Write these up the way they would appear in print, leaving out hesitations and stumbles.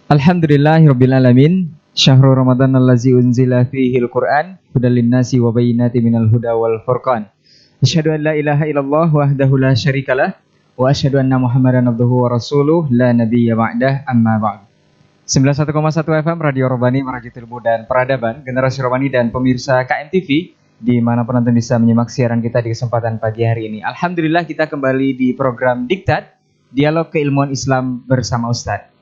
Alhamdulillahirabbil alamin. Syahrul Ramadan allazi unzila fihi al-Qur'an hudal linnasi wa bayyinatin minal huda wal furqan. Asyhadu an la ilaha illallah wahdahu la syarikalah wa asyhadu anna Muhammadan abduhu wa rasuluh la nabiyya ba'dah amma ba'd. 91,1 FM Radio Robani Merajut Ilmu dan Peradaban Generasi Robani dan pemirsa KMTV dimanapun Anda bisa menyimak siaran kita di kesempatan pagi hari ini. Alhamdulillah kita kembali di program Diktat Dialog Keilmuan Islam bersama Ustadz.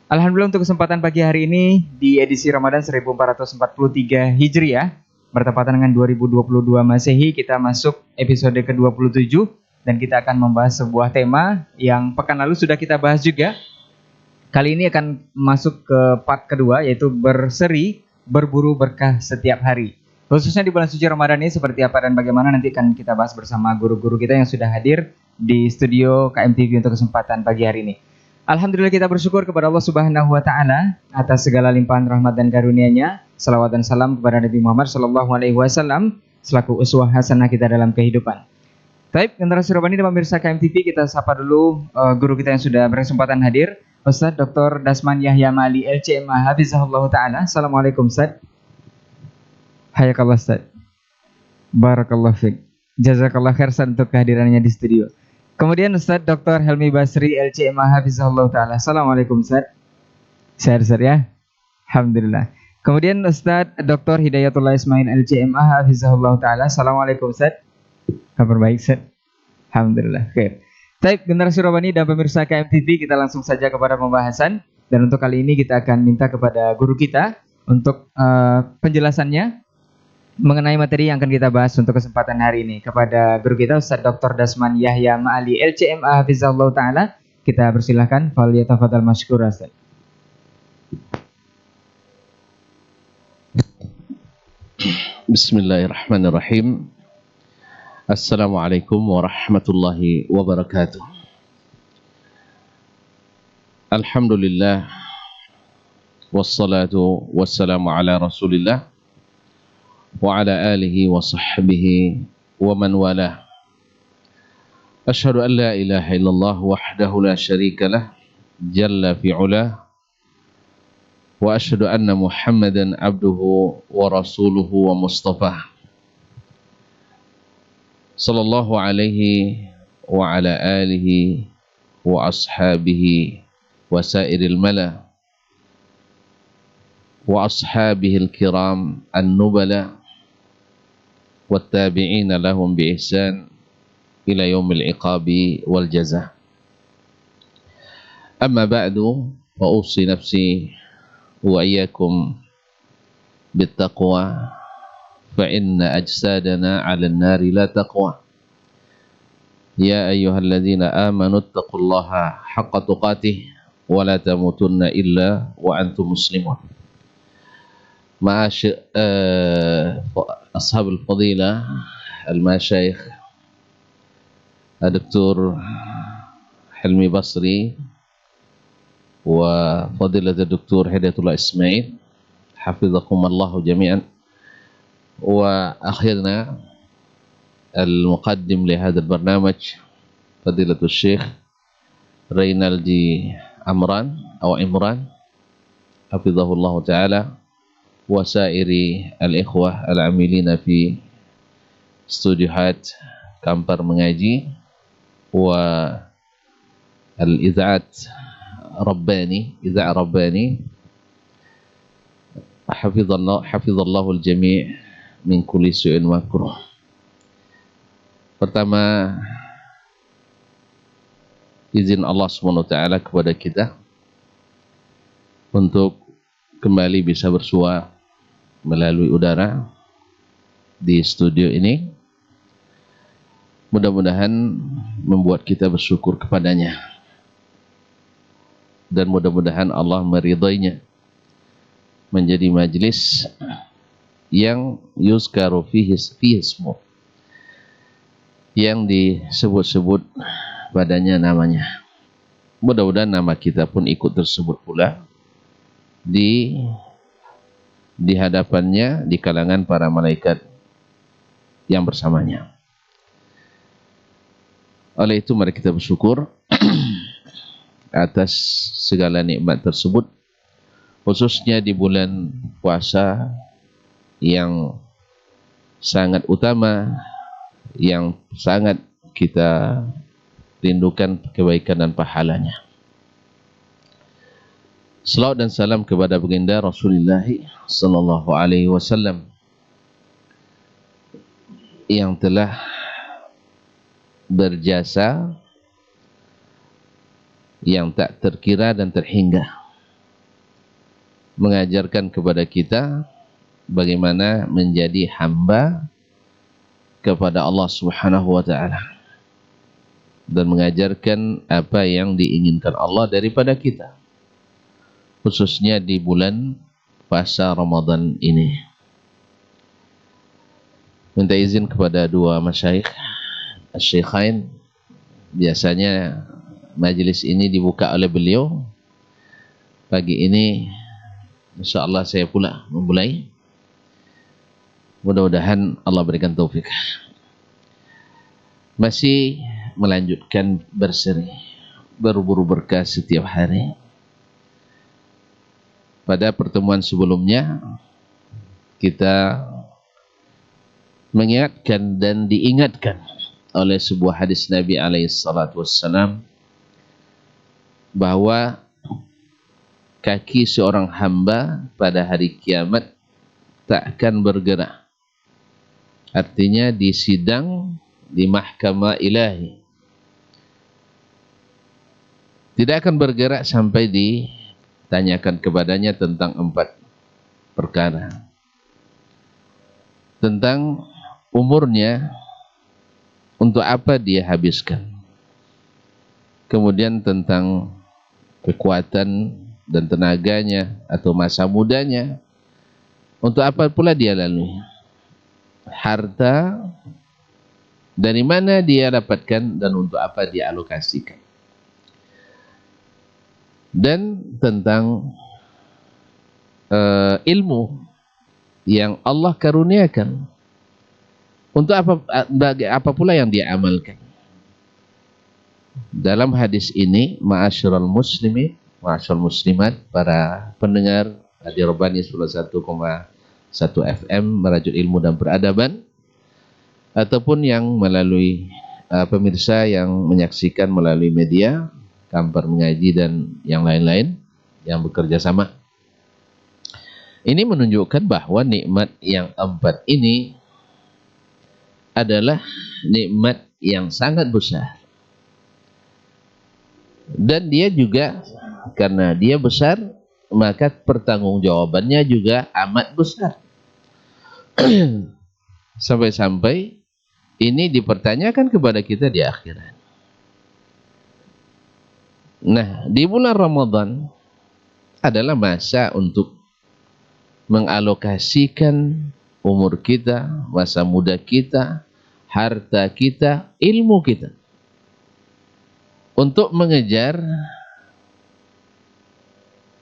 Alhamdulillah untuk kesempatan pagi hari ini di edisi Ramadan 1443 Hijriah bertepatan dengan 2022 Masehi, kita masuk episode ke-27 dan kita akan membahas sebuah tema yang pekan lalu sudah kita bahas juga. Kali ini akan masuk ke part kedua, yaitu berseri berburu berkah setiap hari. Khususnya di bulan suci Ramadan ini seperti apa dan bagaimana nanti akan kita bahas bersama guru-guru kita yang sudah hadir di studio KMTV untuk kesempatan pagi hari ini. Alhamdulillah kita bersyukur kepada Allah Subhanahu wa taala atas segala limpahan rahmat dan karunia-Nya. Salawat dan salam kepada Nabi Muhammad sallallahu alaihi wasallam selaku uswah hasanah kita dalam kehidupan. Baik, generasi Robani dan pemirsa KMTV, kita sapa dulu guru kita yang sudah berkesempatan hadir, Ustaz Dr. Dasman Yahya Mali LCMA Hafizahullah taala. Assalamualaikum Ustaz. Hayakallah Ustaz. Barakallahu fiik. Jazakallah khair untuk kehadirannya di studio. Kemudian Ustaz Dr. Helmi Basri LCMA Hafizahullah taala. Assalamualaikum Ustaz. Sehat Ustaz ya? Alhamdulillah. Kemudian Ustaz Dr. Hidayatullah Ismail LCMA Hafizahullah taala. Assalamualaikum Ustaz. Kabar baik Ustaz? Alhamdulillah. Khair. Baik, generasi Robani dan pemirsa KMTV, kita langsung saja kepada pembahasan. Dan untuk kali ini kita akan minta kepada guru kita untuk penjelasannya mengenai materi yang akan kita bahas untuk kesempatan hari ini. Kepada guru kita Ustaz Dr. Dasman Yahya Ma'ali LCMA Hafizahullah taala, kita persilahkan. Falyatafadhal mashkura Ustaz. Bismillahirrahmanirrahim. Assalamualaikum warahmatullahi wabarakatuh. Alhamdulillah wassalatu wassalamu ala Rasulillah wa ala alihi wa sahbihi wa man walah. Asyhadu an la ilaha illallah wahdahu la syarika lah jalla fi ulah wa asyhadu anna Muhammadan abduhu wa rasuluhu wa mustafah sallallahu alaihi wa ala alihi wa ashabihi wa sairil mala wa ashabihil kiram an-nubala والتابعين لهم بإحسان إلى يوم العقاب والجزاء. أما بعد فأوصي نفسي وإياكم بالتقوى فإن أجسادنا على النار لا تقوى. يا أيها الذين آمنوا اتقوا الله حق تقاته ولا تموتن إلا وأنتم مسلمون. معاشر أصحاب الفضيلة المشايخ الدكتور حلمي بصري وفضيلة الدكتور هدايتullah إسماعيل حفظكم الله جميعا. وأخيرا المقدم لهذا البرنامج فضيلة الشيخ رينالدي عمران أو عمران حفظه الله تعالى wasairi al-ikhwah al-amilina fi studihat Kampar Mengaji wa al-iza'at Rabbani iza' Rabbani hafizallahu al-jami' min kulli su'in makruh. Pertama, izin Allah SWT kepada kita untuk kembali bisa bersua melalui udara di studio ini. Mudah-mudahan membuat kita bersyukur kepadanya dan mudah-mudahan Allah meridainya, menjadi majlis yang yuzkaru fihi ismu, yang disebut-sebut padanya namanya. Mudah-mudahan nama kita pun ikut tersebut pula di hadapannya di kalangan para malaikat yang bersamanya. Oleh itu mari kita bersyukur atas segala nikmat tersebut khususnya di bulan puasa yang sangat utama, yang sangat kita rindukan kebaikan dan pahalanya. Salawat dan salam kepada baginda Rasulullah sallallahu alaihi wasallam yang telah berjasa yang tak terkira dan terhingga, mengajarkan kepada kita bagaimana menjadi hamba kepada Allah Subhanahu wa taala dan mengajarkan apa yang diinginkan Allah daripada kita, khususnya di bulan puasa Ramadan ini. Minta izin kepada dua masyayikh Asy-Syaikhain, biasanya majelis ini dibuka oleh beliau. Pagi ini insyaallah saya pula memulai. Mudah-mudahan Allah berikan taufik. Masih melanjutkan berseri, berburu berkah setiap hari. Pada pertemuan sebelumnya kita mengingatkan dan diingatkan oleh sebuah hadis Nabi SAW bahwa kaki seorang hamba pada hari kiamat tak akan bergerak. Artinya di sidang di mahkamah ilahi tidak akan bergerak sampai ditanyakan kepadanya tentang 4 perkara. Tentang umurnya, untuk apa dia habiskan. Kemudian tentang kekuatan dan tenaganya atau masa mudanya, untuk apa pula dia lalui. Harta, dari mana dia dapatkan dan untuk apa dia alokasikan. Dan tentang ilmu yang Allah karuniakan, untuk apa pula yang dia amalkan. Dalam hadis ini, ma'asyiral muslimin, ma'asyiral muslimat, para pendengar Radio Rabbani 101,1 FM merajut ilmu dan peradaban, ataupun yang melalui pemirsa yang menyaksikan melalui media, Kampar Mengaji dan yang lain-lain yang bekerja sama. Ini menunjukkan bahwa nikmat yang 4 ini adalah nikmat yang sangat besar. Dan dia juga, karena dia besar, maka pertanggungjawabannya juga amat besar. Sampai-sampai ini dipertanyakan kepada kita di akhirat. Nah, di bulan Ramadan adalah masa untuk mengalokasikan umur kita, masa muda kita, harta kita, ilmu kita untuk mengejar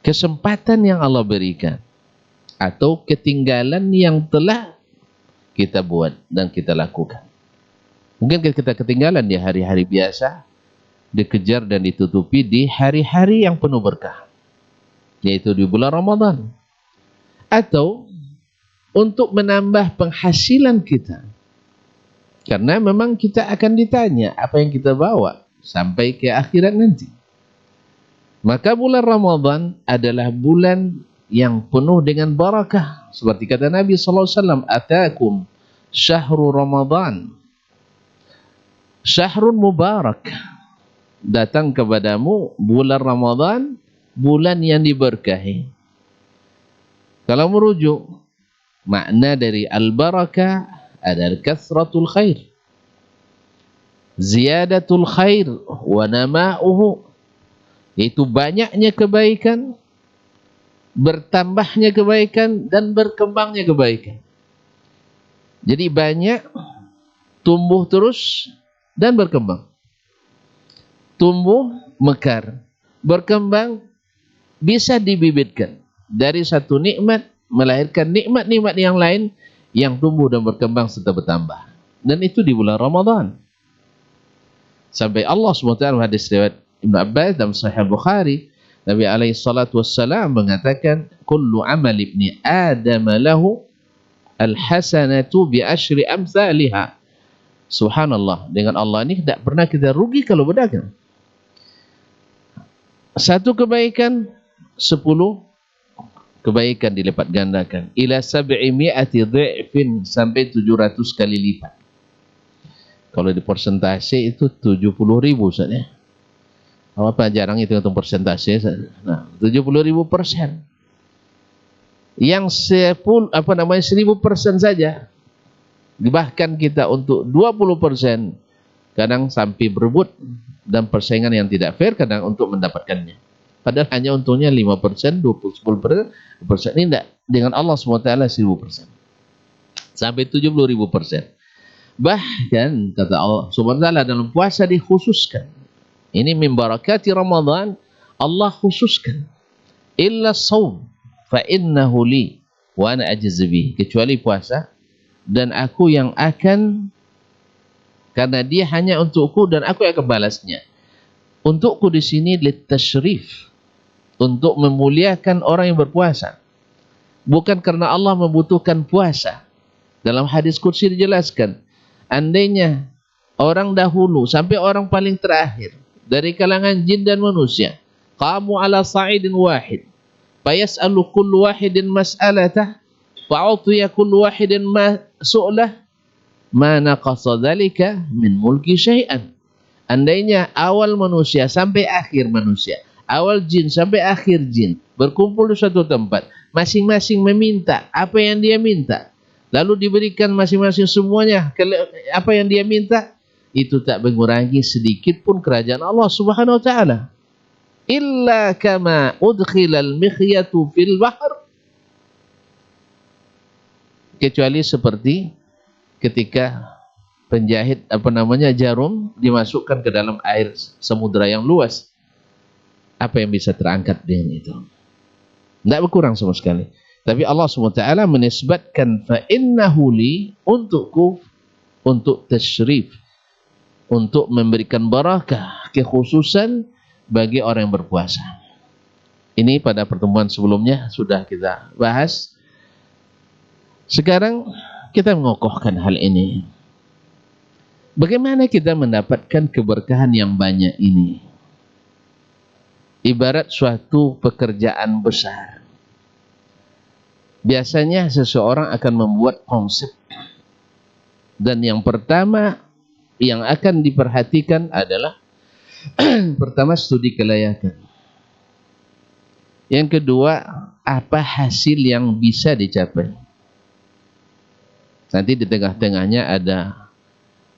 kesempatan yang Allah berikan atau ketinggalan yang telah kita buat dan kita lakukan. Mungkin kita ketinggalan di hari-hari biasa, dikejar dan ditutupi di hari-hari yang penuh berkah, yaitu di bulan Ramadan. Atau untuk menambah penghasilan kita, karena memang kita akan ditanya apa yang kita bawa sampai ke akhirat nanti. Maka bulan Ramadan adalah bulan yang penuh dengan barakah, seperti kata Nabi SAW, atakum syahrul Ramadan, syahrun mubarak, datang kepadamu bulan Ramadan, bulan yang diberkahi. Kalau merujuk makna dari al-barakah adalah kasratul khair, ziyadatul khair wa nama'uhu, yaitu banyaknya kebaikan, bertambahnya kebaikan dan berkembangnya kebaikan. Jadi banyak, tumbuh terus dan berkembang. Tumbuh, mekar, berkembang, bisa dibibitkan. Dari satu nikmat melahirkan nikmat-nikmat yang lain yang tumbuh dan berkembang serta bertambah. Dan itu di bulan Ramadan. Sampai Allah SWT hadis riwayat Ibnu Abbas dalam Sahih Bukhari Nabi alaihi salatu wassalam mengatakan, kullu amal ibni Adam lahu al-hasanatu bi asyri amsalihha. Subhanallah, dengan Allah ini tidak pernah kita rugi kalau berdagang. Satu kebaikan, 10 kebaikan dilipat gandakan. Ila 700 dhi'fin, sampai 700 kali lipat. Kalau di persentase itu 70.000 Ustaz ya. Apa jarang itu hitung persentase. Nah, 70.000%. Yang 1000% saja. Bahkan kita untuk 20% kadang sampai berebut dan persaingan yang tidak fair kadang untuk mendapatkannya. Padahal hanya untungnya 5%, 10%, ini tidak. Dengan Allah SWT 1000%. Sampai 70.000%. Bahkan kata Allah SWT dalam puasa dikhususkan. Ini min barakati Ramadan, Allah khususkan. Illa shaum fa innahu li wa ana ajzi bih. Kecuali puasa, dan aku yang akan, karena dia hanya untukku dan aku yang akan balasnya. Untukku di sini litasyrif, untuk memuliakan orang yang berpuasa. Bukan karena Allah membutuhkan puasa. Dalam hadis qudsi dijelaskan, andainya orang dahulu sampai orang paling terakhir dari kalangan jin dan manusia, qamu ala sa'idin wahid, fayas'alu kullu wahidin mas'alatah, fa'utiya kullu wahidin su'lah, ma naqasa dzalika min mulki syai'an. Andainya awal manusia sampai akhir manusia, awal jin sampai akhir jin, berkumpul di suatu tempat, masing-masing meminta apa yang dia minta, lalu diberikan masing-masing semuanya apa yang dia minta, itu tak mengurangi sedikit pun kerajaan Allah Subhanahu wa taala. Illa kama udkhilal mikhyatu fil bahr, kecuali seperti ketika penjahit jarum dimasukkan ke dalam air samudra yang luas. Apa yang bisa terangkat dengan itu? Tidak berkurang sama sekali. Tapi Allah SWT menisbatkan fa innahu li, untukku, untuk tasyrif, untuk memberikan barakah, kekhususan bagi orang yang berpuasa. Ini pada pertemuan sebelumnya sudah kita bahas. Sekarang kita mengokohkan hal ini. Bagaimana kita mendapatkan keberkahan yang banyak ini? Ibarat suatu pekerjaan besar. Biasanya seseorang akan membuat konsep. Dan yang pertama yang akan diperhatikan adalah pertama, studi kelayakan. Yang kedua, apa hasil yang bisa dicapai. Nanti di tengah-tengahnya ada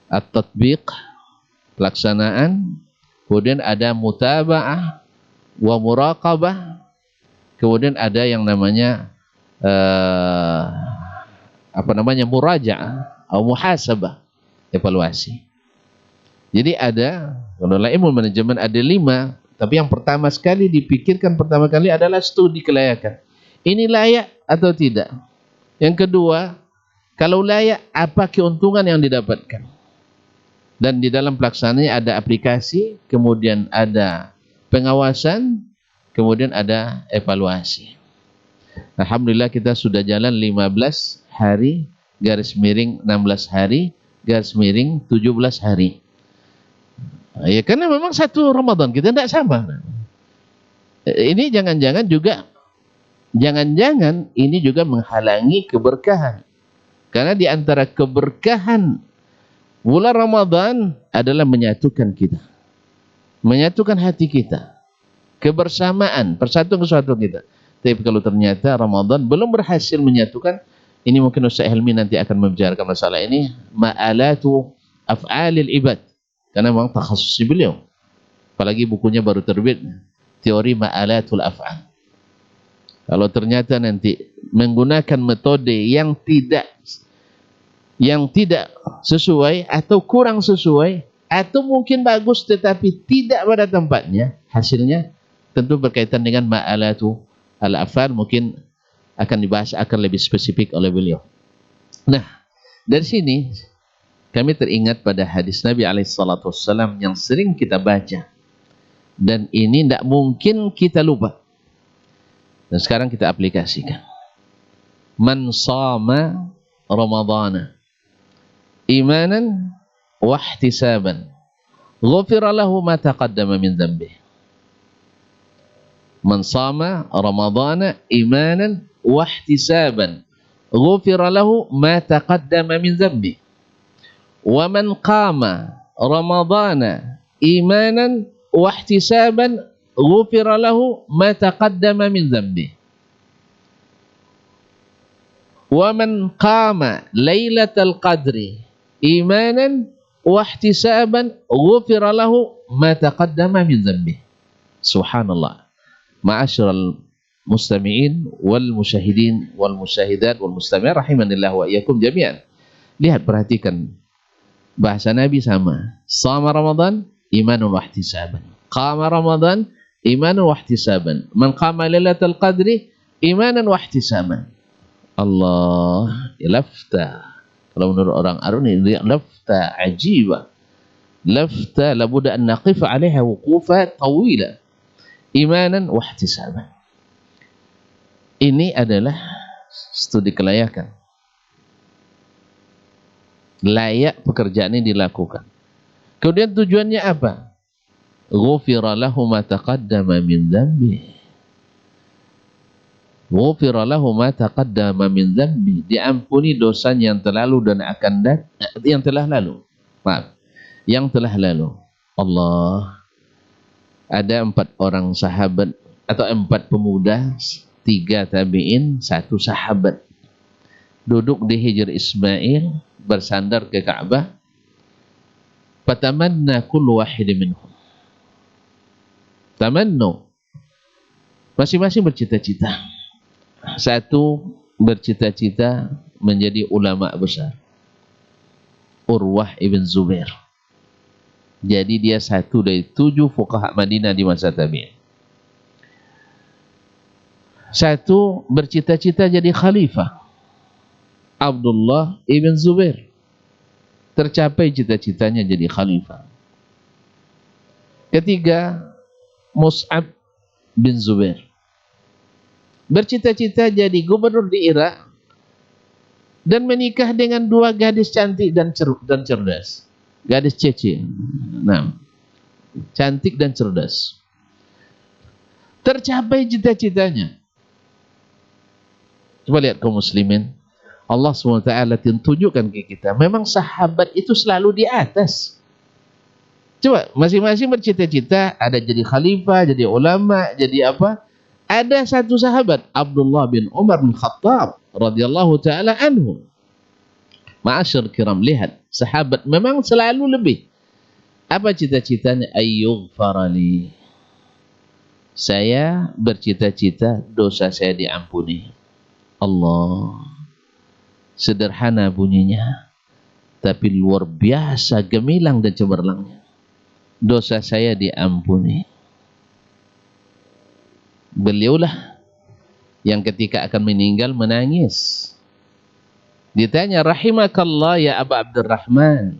at-tatbiq, pelaksanaan, kemudian ada mutaba'ah wa muraqabah, kemudian ada yang namanya muraja'ah atau muhasabah, evaluasi. Jadi ada, kalau ilmu manajemen ada 5, tapi yang pertama sekali dipikirkan pertama kali adalah studi kelayakan. Ini layak atau tidak? Yang kedua, kalau layak, apa keuntungan yang didapatkan? Dan di dalam pelaksanaannya ada aplikasi, kemudian ada pengawasan, kemudian ada evaluasi. Alhamdulillah kita sudah jalan 15 hari, garis miring 16 hari, garis miring 17 hari. Ya, karena memang satu Ramadan kita tidak sama. Ini jangan-jangan ini juga menghalangi keberkahan. Karena di antara keberkahan bulan Ramadan adalah menyatukan kita, menyatukan hati kita, kebersamaan, persatuan kesatuan kita. Tapi kalau ternyata Ramadan belum berhasil menyatukan, ini mungkin Ustaz Helmi nanti akan membicarakan masalah ini, ma'alatu af'alil ibad. Karena memang takhasus beliau. Apalagi bukunya baru terbit, teori ma'alatul af'al. Kalau ternyata nanti menggunakan metode yang tidak sesuai atau kurang sesuai, atau mungkin bagus tetapi tidak pada tempatnya, hasilnya tentu berkaitan dengan ma'alatu al-af'al, mungkin akan dibahas, akan lebih spesifik oleh beliau. Nah, dari sini kami teringat pada hadis Nabi SAW yang sering kita baca. Dan ini tidak mungkin kita lupa. Dan sekarang kita aplikasikan. Man shama Ramadhana imanan wa ihtisaban ghufira lahu ma taqaddama min dhanbi. Man shama Ramadhana imanan wa ihtisaban ghufira lahu ma taqaddama min dhanbi. Wa man qama Ramadhana imanan wa ihtisaban ghufira lahu ma taqaddama min dhanbi. Wa man qama lailatal qadri imanan wa ihtisaban ghufira lahu ma taqaddama min dhanbi. Subhanallah. Ma'asyiral mustami'in wal musyahidin wal musyahidat wal mustami' rahimanillah wa iyyakum jami'an. Lihat, perhatikan bahasa Nabi sama. Shama Ramadan imanan wa ihtisaban. Qama Ramadan imanan wa ihtisaban. Man qama lailatal qadri imanan wa ihtisaban. Allah, lafta. Kalau menurut orang Arab ini lafta ajibah. Lafta labudda an naqif 'alaiha wuqufa tawila. Imanan wa ihtisaban. Ini adalah studi kelayakan. Layak pekerjaan ini dilakukan. Kemudian tujuannya apa? Ghufira lahu ma taqaddama min dhanbi. Ghufira lahu ma taqaddama min dhanbi, diampuni dosanya yang terlalu dan akan yang telah lalu. Maaf, yang telah lalu. Allah, ada 4 orang sahabat atau 4 pemuda, 3 tabi'in, 1 sahabat. Duduk di Hijr Ismail, bersandar ke Ka'bah. Fatamanna kullu wahid minhum. Tamannu. Masing-masing bercita-cita. 1 bercita-cita menjadi ulama besar. Urwah ibn Zubair. Jadi dia 1 dari 7 fuqaha Madinah di masa tabi'in. 1 bercita-cita jadi khalifah. Abdullah ibn Zubair. Tercapai cita-citanya jadi khalifah. 3 Mus'ab bin Zubair. Bercita-cita jadi gubernur di Irak dan menikah dengan 2 gadis cantik dan cerdas. Gadis Cece. Nah, cantik dan cerdas. Tercapai cita-citanya. Coba lihat kaum muslimin. Allah SWT tunjukkan ke kita, memang sahabat itu selalu di atas. Coba, masing-masing bercita-cita, ada jadi khalifah, jadi ulama, jadi apa? Ada 1 sahabat, Abdullah bin Umar bin Khattab radhiyallahu taala anhu. Ma'asyar kiram, lihat, sahabat memang selalu lebih. Apa cita-citanya? Ayyughfarali. Saya bercita-cita dosa saya diampuni. Allah. Sederhana bunyinya, tapi luar biasa gemilang dan cemerlangnya. Dosa saya diampuni. Beliaulah yang ketika akan meninggal menangis. Ditanya, rahimakallah ya Aba Abdurrahman,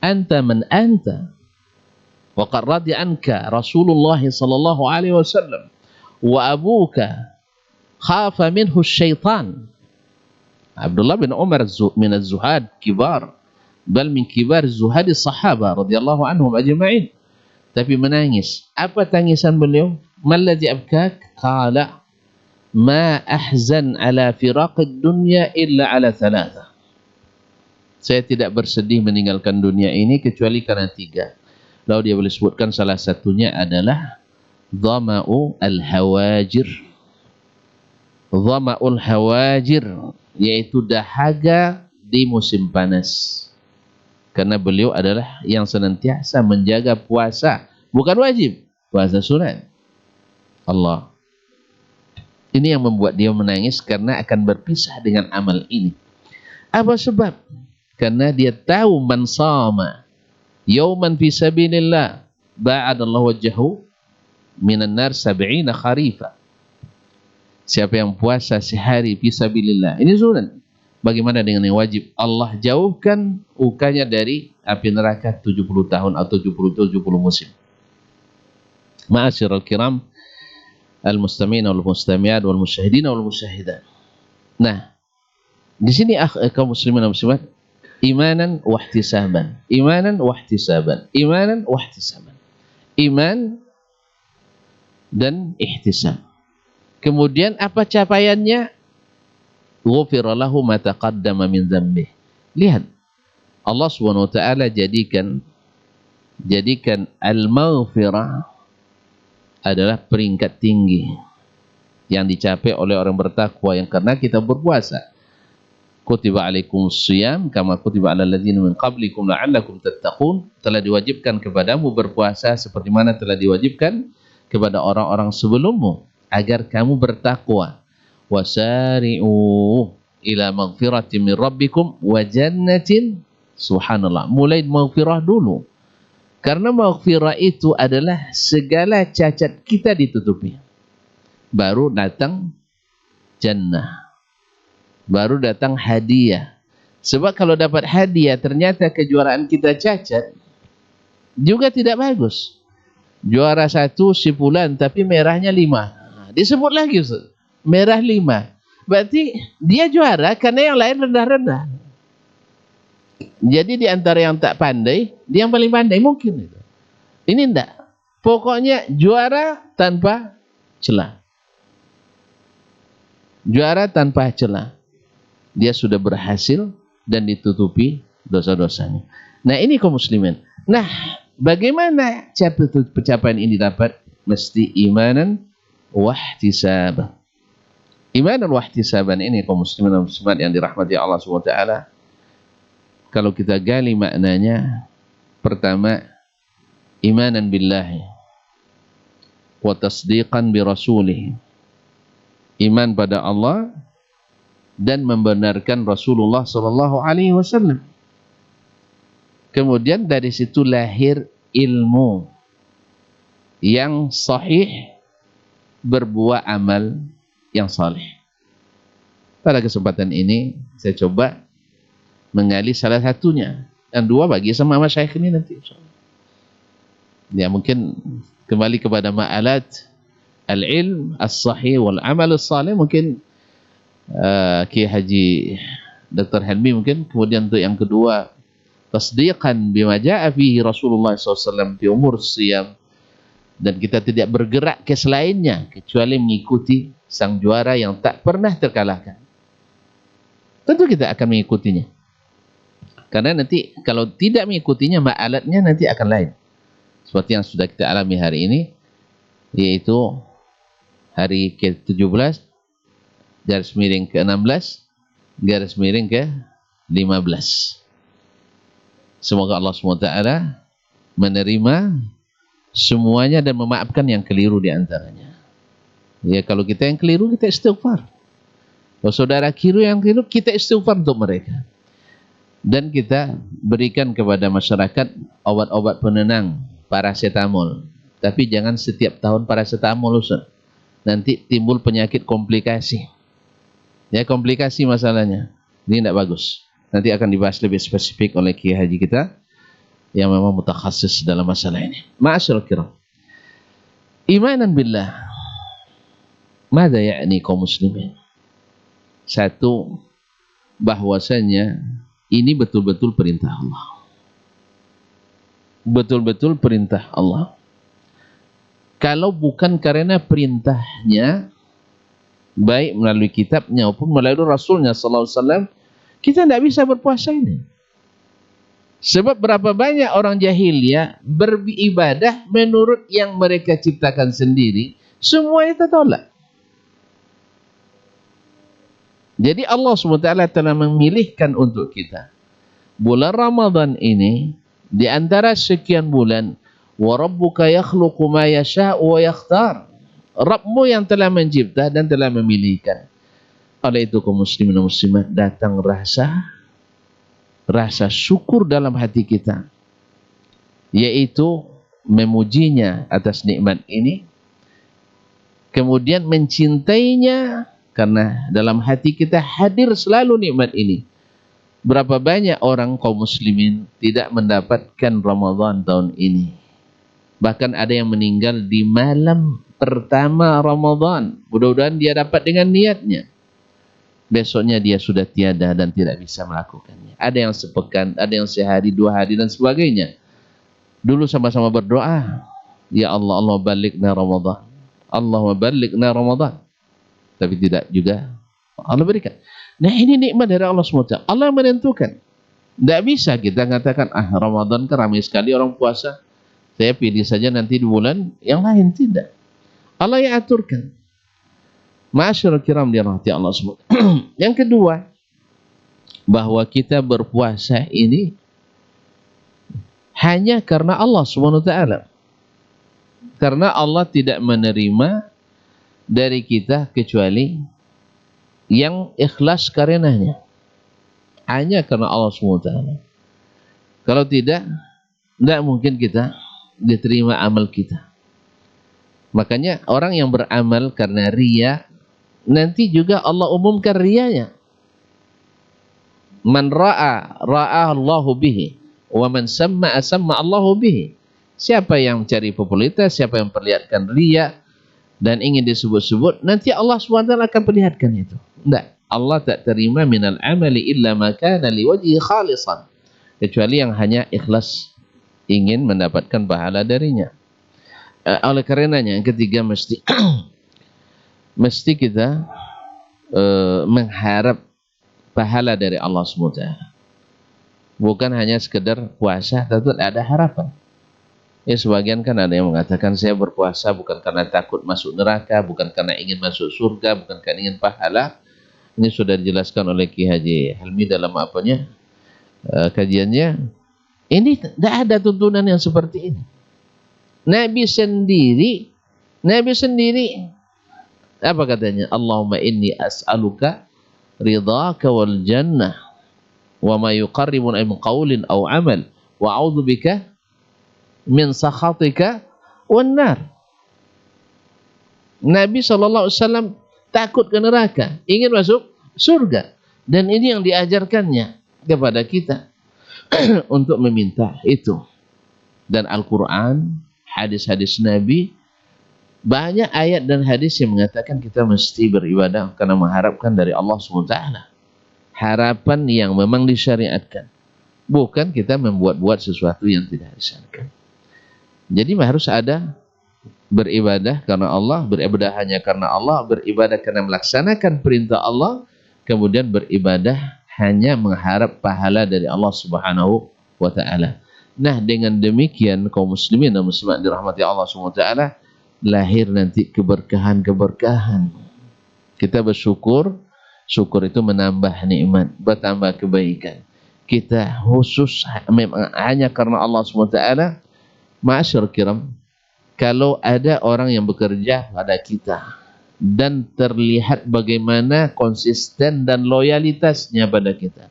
anta man anta? Wa qad radi anka Rasulullah sallallahu alaihi wasallam wa abuka khafa minhu syaitan. Abdullah bin Umar min az-zuhad kibar, bal min kibar zuhadi sahaba radhiyallahu anhum ajma'in. Tapi menangis. Apa tangisan beliau? Malladhi abkak? Qala ma ahzan ala firaqid dunya illa ala 3. Saya tidak bersedih meninggalkan dunia ini kecuali karena 3. Lalu dia boleh sebutkan salah satunya adalah dhama'u al-hawajir. Dhama'ul hawajir, yaitu dahaga di musim panas. Karena beliau adalah yang senantiasa menjaga puasa, bukan wajib, puasa sunat. Allah. Ini yang membuat dia menangis karena akan berpisah dengan amal ini. Apa sebab? Karena dia tahu man shama yauman fi sabilillah ba'adallahu wajhahu minan nar 70 kharifa. Siapa yang puasa sehari fi sabilillah, ini sunat. Bagaimana dengan yang wajib? Allah jauhkan mukanya dari api neraka 70 tahun atau 70 musim. Ma'asyiral kiram al-mustami'in wal mustami'at wal musyahidin wal musyahidat. Nah, di sini kaum muslimin dan muslimat, imanan wa ihtisaban. Imanan wa ihtisaban. Imanan wa ihtisaban. Iman dan ihtisab. Kemudian apa capaiannya? Ghufira lahu ma taqaddama min dzambih. Lihat, Allah Subhanahu wa taala jadikan al-maghfirah adalah peringkat tinggi yang dicapai oleh orang bertakwa, yang karena kita berpuasa. Kutiba alaikumus shiyam kama kutiba alal ladzina min qablikum la'allakum tattaqun. Telah diwajibkan kepadamu berpuasa seperti mana telah diwajibkan kepada orang-orang sebelummu agar kamu bertakwa. Wasari'u ila maghfiratin min rabbikum wa jannatin. Subhanallah, mulai maghfirah dulu. Karena maghfirah itu adalah segala cacat kita ditutupi. Baru datang jannah. Baru datang hadiah. Sebab kalau dapat hadiah ternyata kejuaraan kita cacat, juga tidak bagus. Juara 1 si fulan tapi merahnya 5. Disebut lagi Ustaz, merah 5. Berarti dia juara karena yang lain rendah-rendah. Jadi di antara yang tak pandai, dia yang paling pandai mungkin itu. Ini enggak. Pokoknya juara tanpa celah. Juara tanpa celah. Dia sudah berhasil dan ditutupi dosa-dosanya. Nah, ini kaum muslimin. Nah, bagaimana pencapaian ini dapat? Mesti imanan wahtisaban. Imanan wahtisaban ini kaum muslimin dan muslimat yang dirahmati Allah SWT. Kalau kita gali maknanya, pertama, imanan billahi wa tasdiqan bi rasulih. Iman pada Allah dan membenarkan Rasulullah sallallahu alaihi wasallam. Kemudian dari situ lahir ilmu yang sahih, berbuah amal yang saleh. Pada kesempatan ini saya coba mengali salah satunya, dan dua bagi sama masyayikh ini nanti insyaallah. Ya, mungkin kembali kepada ma'alat al-ilm as-sahih wal amal as-salih, mungkin Kiai Haji Dr. Helmi mungkin. Kemudian untuk yang kedua, tasdiqan bima ja'a fihi Rasulullah SAW fi umur siyam, dan kita tidak bergerak ke selainnya kecuali mengikuti sang juara yang tak pernah terkalahkan. Tentu kita akan mengikutinya, karena nanti kalau tidak mengikutinya, ma'alatnya nanti akan lain. Seperti yang sudah kita alami hari ini, yaitu hari ke-17 garis miring ke-16 garis miring ke-15. Semoga Allah SWT menerima semuanya dan memaafkan yang keliru di antaranya. Ya, kalau kita yang keliru, kita istighfar. Kalau saudara kiri yang keliru, kita istighfar untuk mereka. Dan kita berikan kepada masyarakat obat-obat penenang, paracetamol. Tapi jangan setiap tahun paracetamol, Ustaz. Nanti timbul penyakit komplikasi. Ya, komplikasi masalahnya. Ini tidak bagus. Nanti akan dibahas lebih spesifik oleh Kiai Haji kita yang memang mutakhasis dalam masalah ini. Ma'asyiral kiram. Imanan billah. Mada ya'ni kaum muslimin? Satu, bahwasanya ini betul-betul perintah Allah. Betul-betul perintah Allah. Kalau bukan karena perintahnya, baik melalui kitabnya maupun melalui Rasulnya sallallahu alaihi wasallam, kita tidak bisa berpuasa ini. Sebab berapa banyak orang jahiliyah beribadah menurut yang mereka ciptakan sendiri, semua itu tolak. Jadi Allah SWT telah memilihkan untuk kita bulan Ramadan ini di antara sekian bulan, wa rabbuka yakhluqu ma yasha'u wa yakhtar. Rabbmu yang telah mencipta dan telah memilihkan. Oleh itu kaum muslimin dan muslimat, datang rasa syukur dalam hati kita, yaitu memujinya atas nikmat ini, kemudian mencintainya karena dalam hati kita hadir selalu nikmat ini. Berapa banyak orang kaum muslimin tidak mendapatkan Ramadan tahun ini, Bahkan ada yang meninggal di malam pertama Ramadan. Mudah-mudahan dia dapat dengan niatnya. Besoknya dia sudah tiada dan tidak bisa melakukannya. Ada yang sepekan, ada yang sehari, 2 hari dan sebagainya. Dulu sama-sama berdoa, ya Allah, Allah balikna Ramadan. Allahumma balikna Ramadan. Tapi tidak juga Allah berikan. Nah, ini nikmat dari Allah SWT. Allah menentukan. Tidak bisa kita mengatakan, Ramadan kan ramai sekali orang puasa, saya pilih saja nanti di bulan yang lain. Tidak. Allah yang aturkan. Ma'asyiral kiram dirahmati Allah SWT. Yang kedua, bahwa kita berpuasa ini hanya karena Allah SWT. Karena Allah tidak menerima dari kita kecuali yang ikhlas karenanya. Hanya karena Allah SWT. Kalau tidak mungkin kita diterima amal kita. Makanya orang yang beramal karena riya, nanti juga Allah umumkan riyanya. Man ra'a Allahu bihi, wa man samma'a Allahu bihi. Siapa yang mencari popularitas, siapa yang perlihatkan riya dan ingin disebut-sebut, nanti Allah SWT akan perlihatkan itu. Tidak, Allah tak terima minal amali illa ma kana liwajhi khalisan, kecuali yang hanya ikhlas ingin mendapatkan pahala darinya. Oleh karenanya yang ketiga mesti kita mengharap pahala dari Allah SWT. Bukan hanya sekedar puasa, tapi ada harapan. Ya, sebagian kan ada yang mengatakan saya berpuasa bukan karena takut masuk neraka, bukan karena ingin masuk surga, bukan karena ingin pahala. Ini sudah dijelaskan oleh Ki Haji Helmi dalam kajiannya. Ini tidak ada tuntunan yang seperti ini. Nabi sendiri apa katanya? Allahumma inni as'aluka ridhaka wal jannah wa ma yuqarribun min qawlin aw amal wa a'udzubika min sakhatika wan nar. Nabi SAW takut ke neraka, ingin masuk surga, dan ini yang diajarkannya kepada kita untuk meminta itu. Dan Al-Quran, hadis-hadis Nabi, banyak ayat dan hadis yang mengatakan kita mesti beribadah karena mengharapkan dari Allah SWT. Harapan yang memang disyariatkan, bukan kita membuat-buat sesuatu yang tidak disyariatkan. Jadi harus ada beribadah karena Allah, beribadah hanya karena Allah, beribadah karena melaksanakan perintah Allah, kemudian beribadah hanya mengharap pahala dari Allah Subhanahu wa ta'ala. Nah, dengan demikian kaum muslimin dan muslimat dirahmati Allah Subhanahu wa ta'ala, lahir nanti keberkahan-keberkahan. Kita bersyukur, syukur itu menambah nikmat, bertambah kebaikan. Kita khusus hanya karena Allah Subhanahu wa ta'ala. Ma'asyar kiram, kalau ada orang yang bekerja pada kita dan terlihat bagaimana konsisten dan loyalitasnya pada kita,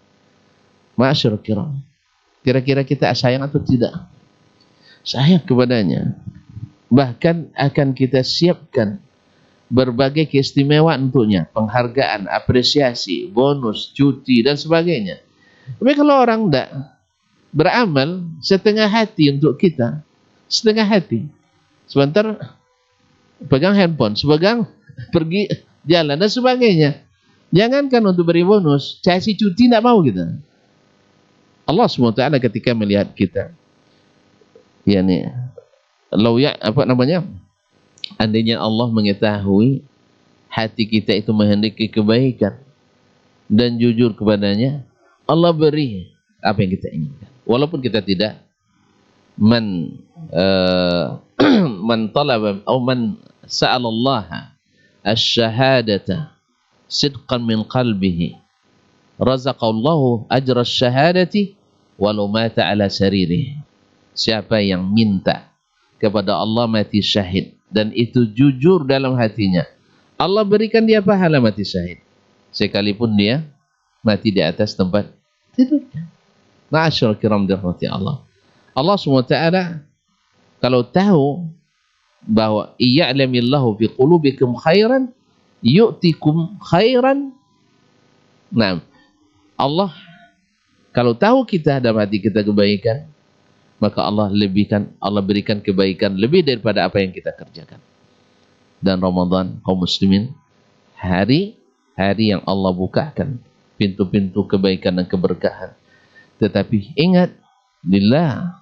ma'asyar kiram, kira-kira kita sayang atau tidak? Sayang kepadanya. Bahkan akan kita siapkan berbagai keistimewaan untuknya, penghargaan, apresiasi, bonus, cuti dan sebagainya. Tapi kalau orang tidak beramal setengah hati untuk kita, setengah hati, sebentar pegang handphone, sebagang pergi jalan dan sebagainya, jangankan untuk beri bonus, kasih cuti tidak mau kita. Allah SWT ketika melihat kita, yakni andainya Allah mengetahui hati kita itu menghendaki kebaikan dan jujur kepadanya, Allah beri apa yang kita inginkan, walaupun kita tidak man talaba atau man sa'alallaha asy-syahadata sidqan min qalbihi razaqallahu ajra asy-syahadati walau mata ala saririhi. Siapa yang minta kepada Allah mati syahid dan itu jujur dalam hatinya, Allah berikan dia pahala mati syahid sekalipun dia mati di atas tempat tidurnya. Ma'asyarul kiram dirahmati Allah. Allah SWT kalau tahu bahwa iya'lamillahu fi qulubikum khairan yu'tikum khairan. Nah, Allah kalau tahu kita dalam hati kita kebaikan, maka Allah berikan kebaikan lebih daripada apa yang kita kerjakan. Dan Ramadan, kaum muslimin, hari yang Allah bukakan pintu-pintu kebaikan dan keberkahan. Tetapi ingat, lillah.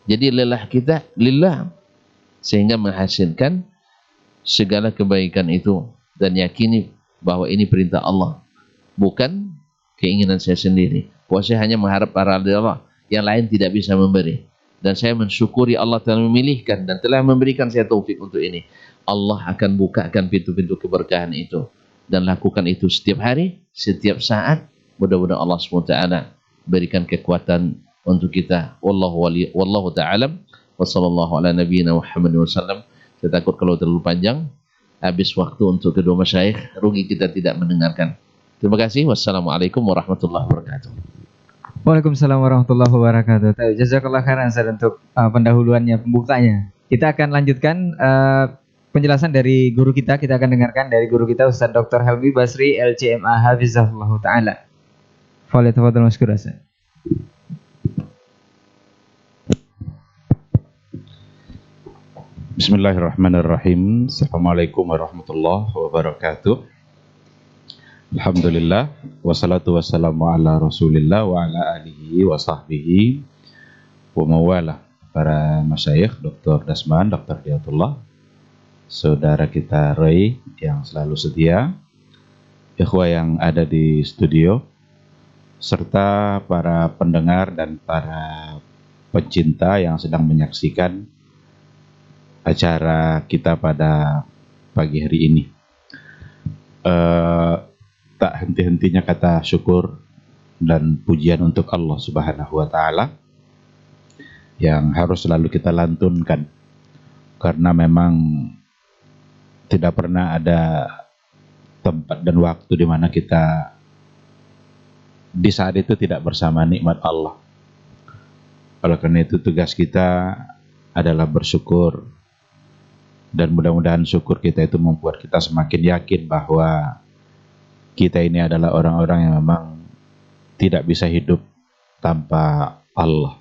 Jadi lelah kita lillah, sehingga menghasilkan segala kebaikan itu, dan yakini bahwa ini perintah Allah, bukan keinginan saya sendiri. Bahwa saya hanya mengharap pahala dari Allah, yang lain tidak bisa memberi. Dan saya mensyukuri Allah telah memilihkan dan telah memberikan saya taufik untuk ini. Allah akan bukakan pintu-pintu keberkahan itu, dan lakukan itu setiap hari, setiap saat. Mudah-mudahan Allah SWT berikan kekuatan untuk kita. Wallahu ta'ala wa sallallahu ala nabiyyina Muhammad wasallam. Saya takut kalau terlalu panjang, habis waktu untuk kedua masyayikh, rugi kita tidak mendengarkan. Terima kasih. Wassalamualaikum warahmatullahi wabarakatuh. Waalaikumsalam warahmatullahi wabarakatuh. Jazakallah khairan Ustaz untuk pendahuluannya, pembukanya. Kita akan lanjutkan penjelasan dari guru kita. Kita akan dengarkan dari guru kita Ustaz Dr. Helmi Basri LCMA Hafizahullah Ta'ala. Fadhil maskur Ustaz. Bismillahirrahmanirrahim. Assalamualaikum warahmatullahi wabarakatuh. Alhamdulillah, wassalatu wassalamu ala rasulillah wa ala alihi wa sahbihi wa mawala. Para masyayikh, Dr. Dasman, Dr. Hidayatullah, saudara kita Ray yang selalu setia, ikhwah yang ada di studio, serta para pendengar dan para pencinta yang sedang menyaksikan acara kita pada pagi hari ini. Tak henti-hentinya kata syukur dan pujian untuk Allah Subhanahu wa Ta'ala yang harus selalu kita lantunkan, karena memang tidak pernah ada tempat dan waktu di mana kita di saat itu tidak bersama nikmat Allah. Oleh karena itu tugas kita adalah bersyukur, dan mudah-mudahan syukur kita itu membuat kita semakin yakin bahwa kita ini adalah orang-orang yang memang tidak bisa hidup tanpa Allah.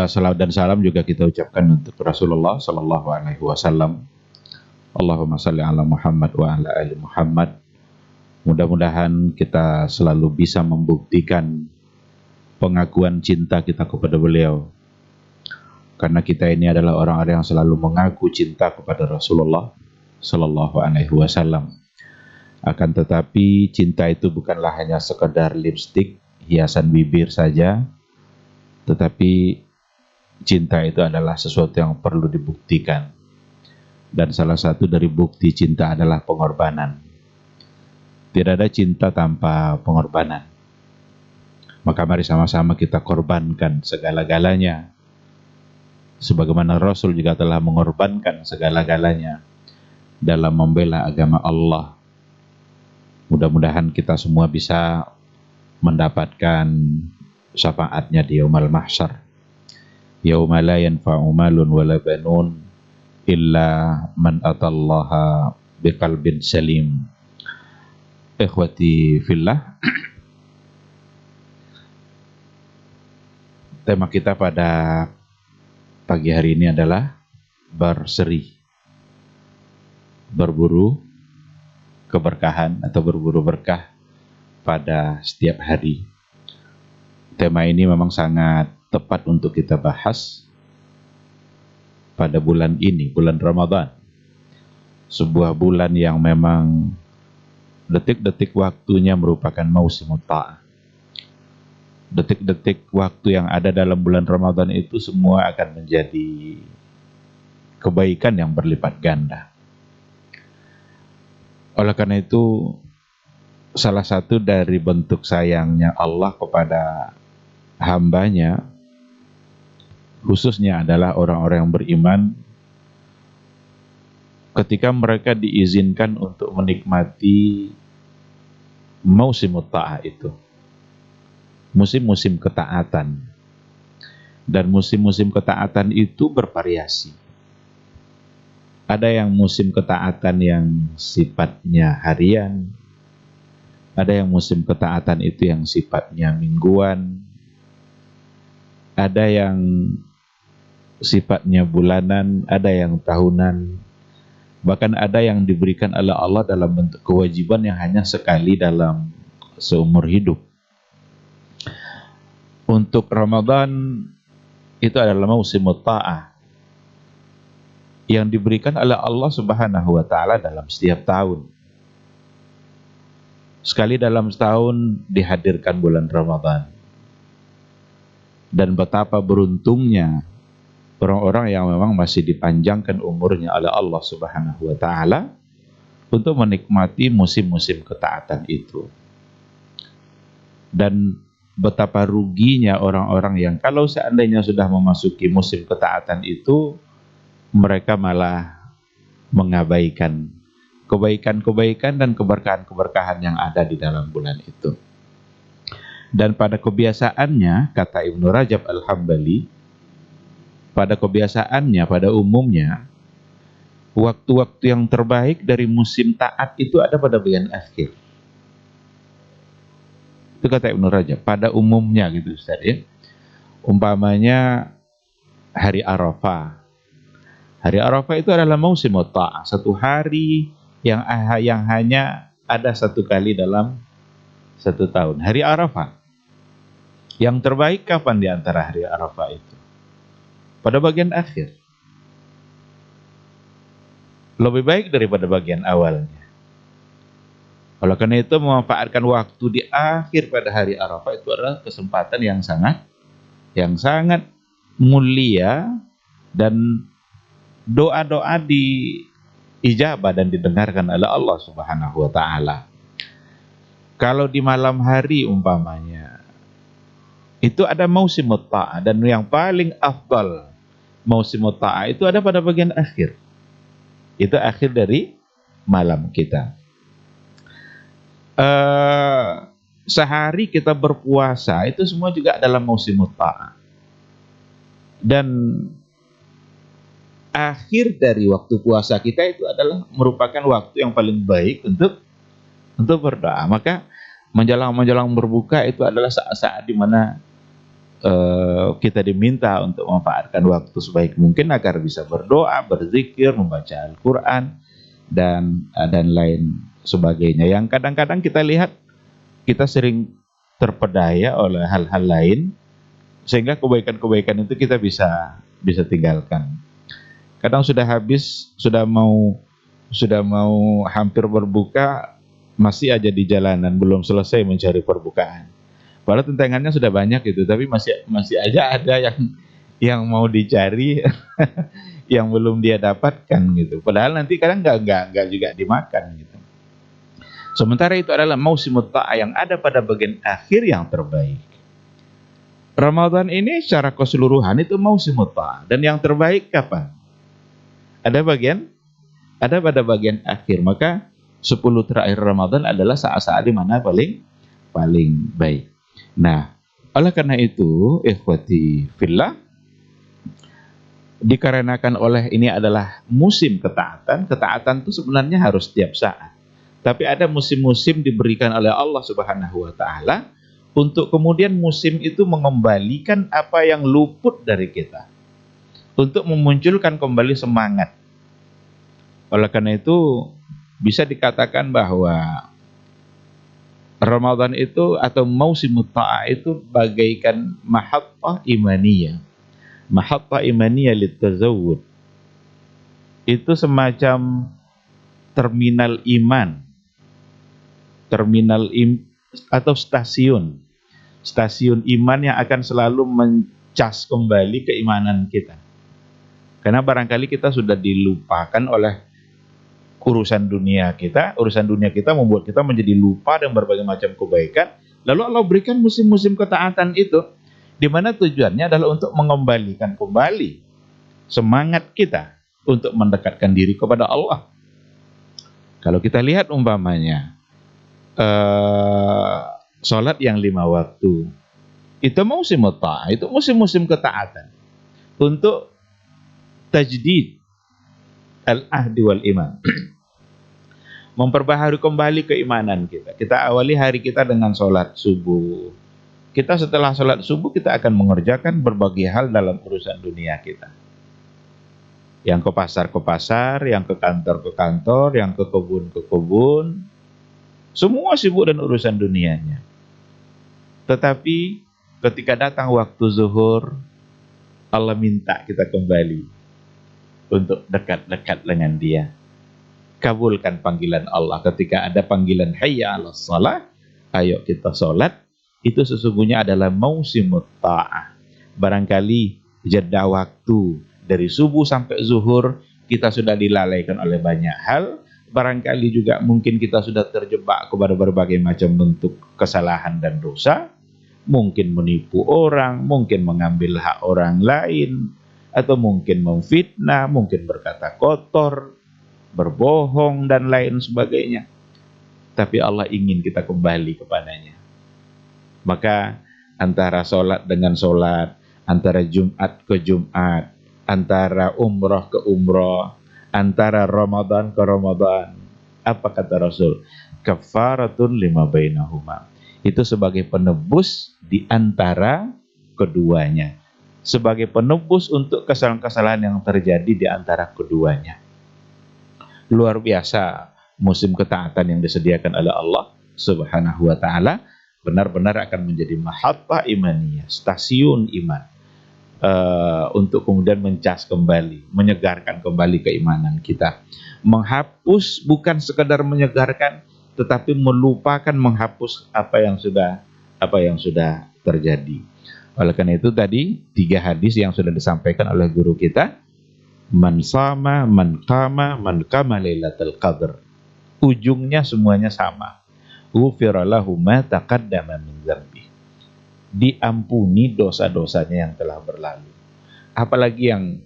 Salawat dan salam juga kita ucapkan untuk Rasulullah Sallallahu Alaihi Wasallam. Allahumma salli ala Muhammad wa ala ali Muhammad. Mudah-mudahan kita selalu bisa membuktikan pengakuan cinta kita kepada beliau, karena kita ini adalah orang-orang yang selalu mengaku cinta kepada Rasulullah Sallallahu Alaihi Wasallam. Akan tetapi cinta itu bukanlah hanya sekedar lipstik, hiasan bibir saja, tetapi cinta itu adalah sesuatu yang perlu dibuktikan. Dan salah satu dari bukti cinta adalah pengorbanan. Tidak ada cinta tanpa pengorbanan. Maka mari sama-sama kita korbankan segala-galanya, sebagaimana Rasul juga telah mengorbankan segala-galanya dalam membela agama Allah. Mudah-mudahan kita semua bisa mendapatkan syafaatnya di yaumul mahsyar. Yauma la yanfa'u malun wala banun illa man atallaha biqalbin salim. Ikhwati fillah, tema kita pada pagi hari ini adalah berseri, berburu keberkahan atau berburu berkah pada setiap hari. Tema ini memang sangat tepat untuk kita bahas pada bulan ini, bulan Ramadan. Sebuah bulan yang memang detik-detik waktunya merupakan mausimut ta'ah. Detik-detik waktu yang ada dalam bulan Ramadan itu semua akan menjadi kebaikan yang berlipat ganda. Oleh karena itu, salah satu dari bentuk sayangnya Allah kepada hambanya, khususnya adalah orang-orang yang beriman, ketika mereka diizinkan untuk menikmati mausimut ta'ah itu, musim-musim ketaatan. Dan musim-musim ketaatan itu bervariasi. Ada yang musim ketaatan yang sifatnya harian, Ada yang musim ketaatan itu yang sifatnya mingguan, ada yang sifatnya bulanan, ada yang tahunan, bahkan ada yang diberikan oleh Allah dalam bentuk kewajiban yang hanya sekali dalam seumur hidup. Untuk Ramadan itu adalah musim ta'ah yang diberikan oleh Allah Subhanahu wa taala dalam setiap tahun. Sekali dalam setahun dihadirkan bulan Ramadan. Dan betapa beruntungnya orang-orang yang memang masih dipanjangkan umurnya oleh Allah Subhanahu wa taala untuk menikmati musim-musim ketaatan itu. Dan betapa ruginya orang-orang yang kalau seandainya sudah memasuki musim ketaatan itu, mereka malah mengabaikan kebaikan-kebaikan dan keberkahan-keberkahan yang ada di dalam bulan itu. Dan pada kebiasaannya, kata Ibnu Rajab Al-Hambali, pada kebiasaannya, pada umumnya, waktu-waktu yang terbaik dari musim taat itu ada pada bagian akhir. Itu kata Ibnu Rajab, pada umumnya gitu Ustaz ya. Umpamanya hari Arafah. Hari Arafah itu adalah musim ta'ah, satu hari yang hanya ada satu kali dalam satu tahun. Hari Arafah. Yang terbaik kapan di antara hari Arafah itu? Pada bagian akhir. Lebih baik daripada bagian awalnya. Oleh karena itu memanfaatkan waktu di akhir pada hari Arafah itu adalah kesempatan yang sangat mulia, dan doa-doa diijabah dan didengarkan oleh Allah Subhanahu wa taala. Kalau di malam hari umpamanya itu ada musim ta'ah, dan yang paling afdal musim ta'ah itu ada pada bagian akhir. Itu akhir dari malam kita. Sehari kita berpuasa itu semua juga adalah musim ta'ah. Dan akhir dari waktu puasa kita itu adalah merupakan waktu yang paling baik untuk berdoa. Maka menjelang berbuka itu adalah saat-saat di mana kita diminta untuk memanfaatkan waktu sebaik mungkin agar bisa berdoa, berzikir, membaca Al-Quran, dan lain sebagainya. Yang kadang-kadang kita lihat kita sering terpedaya oleh hal-hal lain, sehingga kebaikan-kebaikan itu kita bisa tinggalkan. Kadang sudah habis, sudah mau hampir berbuka, masih aja di jalanan, belum selesai mencari perbukaan. Padahal tentangannya sudah banyak gitu, tapi masih aja ada yang mau dicari yang belum dia dapatkan gitu. Padahal nanti kadang nggak juga dimakan gitu. Sementara itu adalah musim ta'ah yang ada pada bagian akhir yang terbaik. Ramadan ini secara keseluruhan itu musim ta'ah, dan yang terbaik kapan? Ada pada bagian akhir. Maka 10 terakhir Ramadan adalah saat-saat di mana paling baik. Nah, oleh karena itu, ikhwati fillah, dikarenakan oleh ini adalah musim ketaatan itu sebenarnya harus setiap saat. Tapi ada musim-musim diberikan oleh Allah Subhanahu wa taala untuk kemudian musim itu mengembalikan apa yang luput dari kita, untuk memunculkan kembali semangat. Oleh karena itu bisa dikatakan bahwa Ramadan itu atau musim ta'ah itu bagaikan mahattah imaniyah. Mahattah imaniyah litazawud. Itu semacam terminal iman. Atau stasiun. Stasiun iman yang akan selalu mencas kembali keimanan kita. Karena barangkali kita sudah dilupakan oleh urusan dunia kita membuat kita menjadi lupa dan berbagai macam kebaikan. Lalu Allah berikan musim-musim ketaatan itu, di mana tujuannya adalah untuk mengembalikan kembali semangat kita untuk mendekatkan diri kepada Allah. Kalau kita lihat umpamanya sholat yang 5 waktu, itu musim ta'ah, itu musim-musim ketaatan untuk tajdid al-ahdi wal iman, memperbaharui kembali keimanan kita. Kita awali hari kita dengan sholat subuh. Kita setelah sholat subuh kita akan mengerjakan berbagai hal dalam urusan dunia kita. Yang ke pasar, yang ke kantor, yang ke kebun. Semua sibuk dengan urusan dunianya. Tetapi ketika datang waktu zuhur, Allah minta kita kembali untuk dekat-dekat dengan Dia. Kabulkan panggilan Allah ketika ada panggilan hayya 'alas shalah, ayo kita salat, itu sesungguhnya adalah mausimut ta'ah. Barangkali jeda waktu dari subuh sampai zuhur kita sudah dilalaikan oleh banyak hal, barangkali juga mungkin kita sudah terjebak kepada berbagai macam bentuk kesalahan dan dosa, mungkin menipu orang, mungkin mengambil hak orang lain, atau mungkin memfitnah, mungkin berkata kotor, berbohong dan lain sebagainya. Tapi Allah ingin kita kembali kepadanya. Maka antara solat dengan solat, antara Jumat ke Jumat, antara umroh ke umroh, antara Ramadan ke Ramadan, apa kata Rasul? Kafaratun lima bainahuma. Itu sebagai penebus di antara keduanya. Sebagai penebus untuk kesalahan-kesalahan yang terjadi di antara keduanya. Luar biasa musim ketaatan yang disediakan oleh Allah Subhanahu wa taala, benar-benar akan menjadi mahattah imaniyah, stasiun iman, untuk kemudian mencas kembali, menyegarkan kembali keimanan kita. Menghapus bukan sekedar menyegarkan, tetapi melupakan, menghapus apa yang sudah terjadi. Oleh karena itu tadi 3 hadis yang sudah disampaikan oleh guru kita, man sama, man qama, man qama lailatul qadr. Ujungnya semuanya sama. Ghufira lahu ma taqaddama min dzambi. Diampuni dosa-dosanya yang telah berlalu. Apalagi yang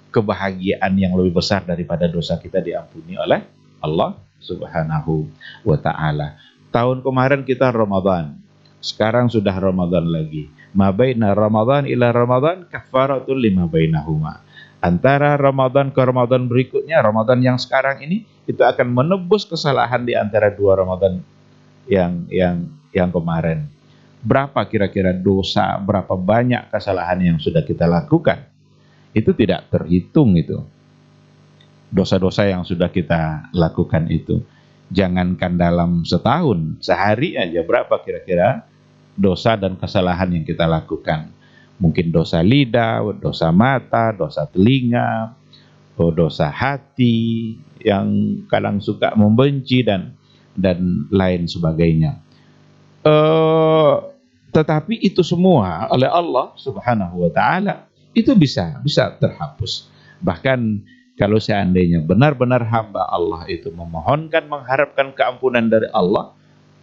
kebahagiaan yang lebih besar daripada dosa kita diampuni oleh Allah Subhanahu wa taala. Tahun kemarin kita Ramadan. Sekarang sudah Ramadan lagi. Ma baina Ramadan ila Ramadan kafaratul lima bainahuma. Antara Ramadan ke Ramadan berikutnya, Ramadan yang sekarang ini, itu akan menebus kesalahan di antara 2 Ramadan yang kemarin. Berapa kira-kira dosa, berapa banyak kesalahan yang sudah kita lakukan? Itu tidak terhitung itu. Dosa-dosa yang sudah kita lakukan itu. Jangankan dalam setahun, sehari aja berapa kira-kira dosa dan kesalahan yang kita lakukan. Mungkin dosa lidah, dosa mata, dosa telinga, dosa hati yang kadang suka membenci dan lain sebagainya. Tetapi itu semua oleh Allah Subhanahu wa taala itu bisa terhapus. Bahkan kalau seandainya benar-benar hamba Allah itu memohonkan, mengharapkan keampunan dari Allah,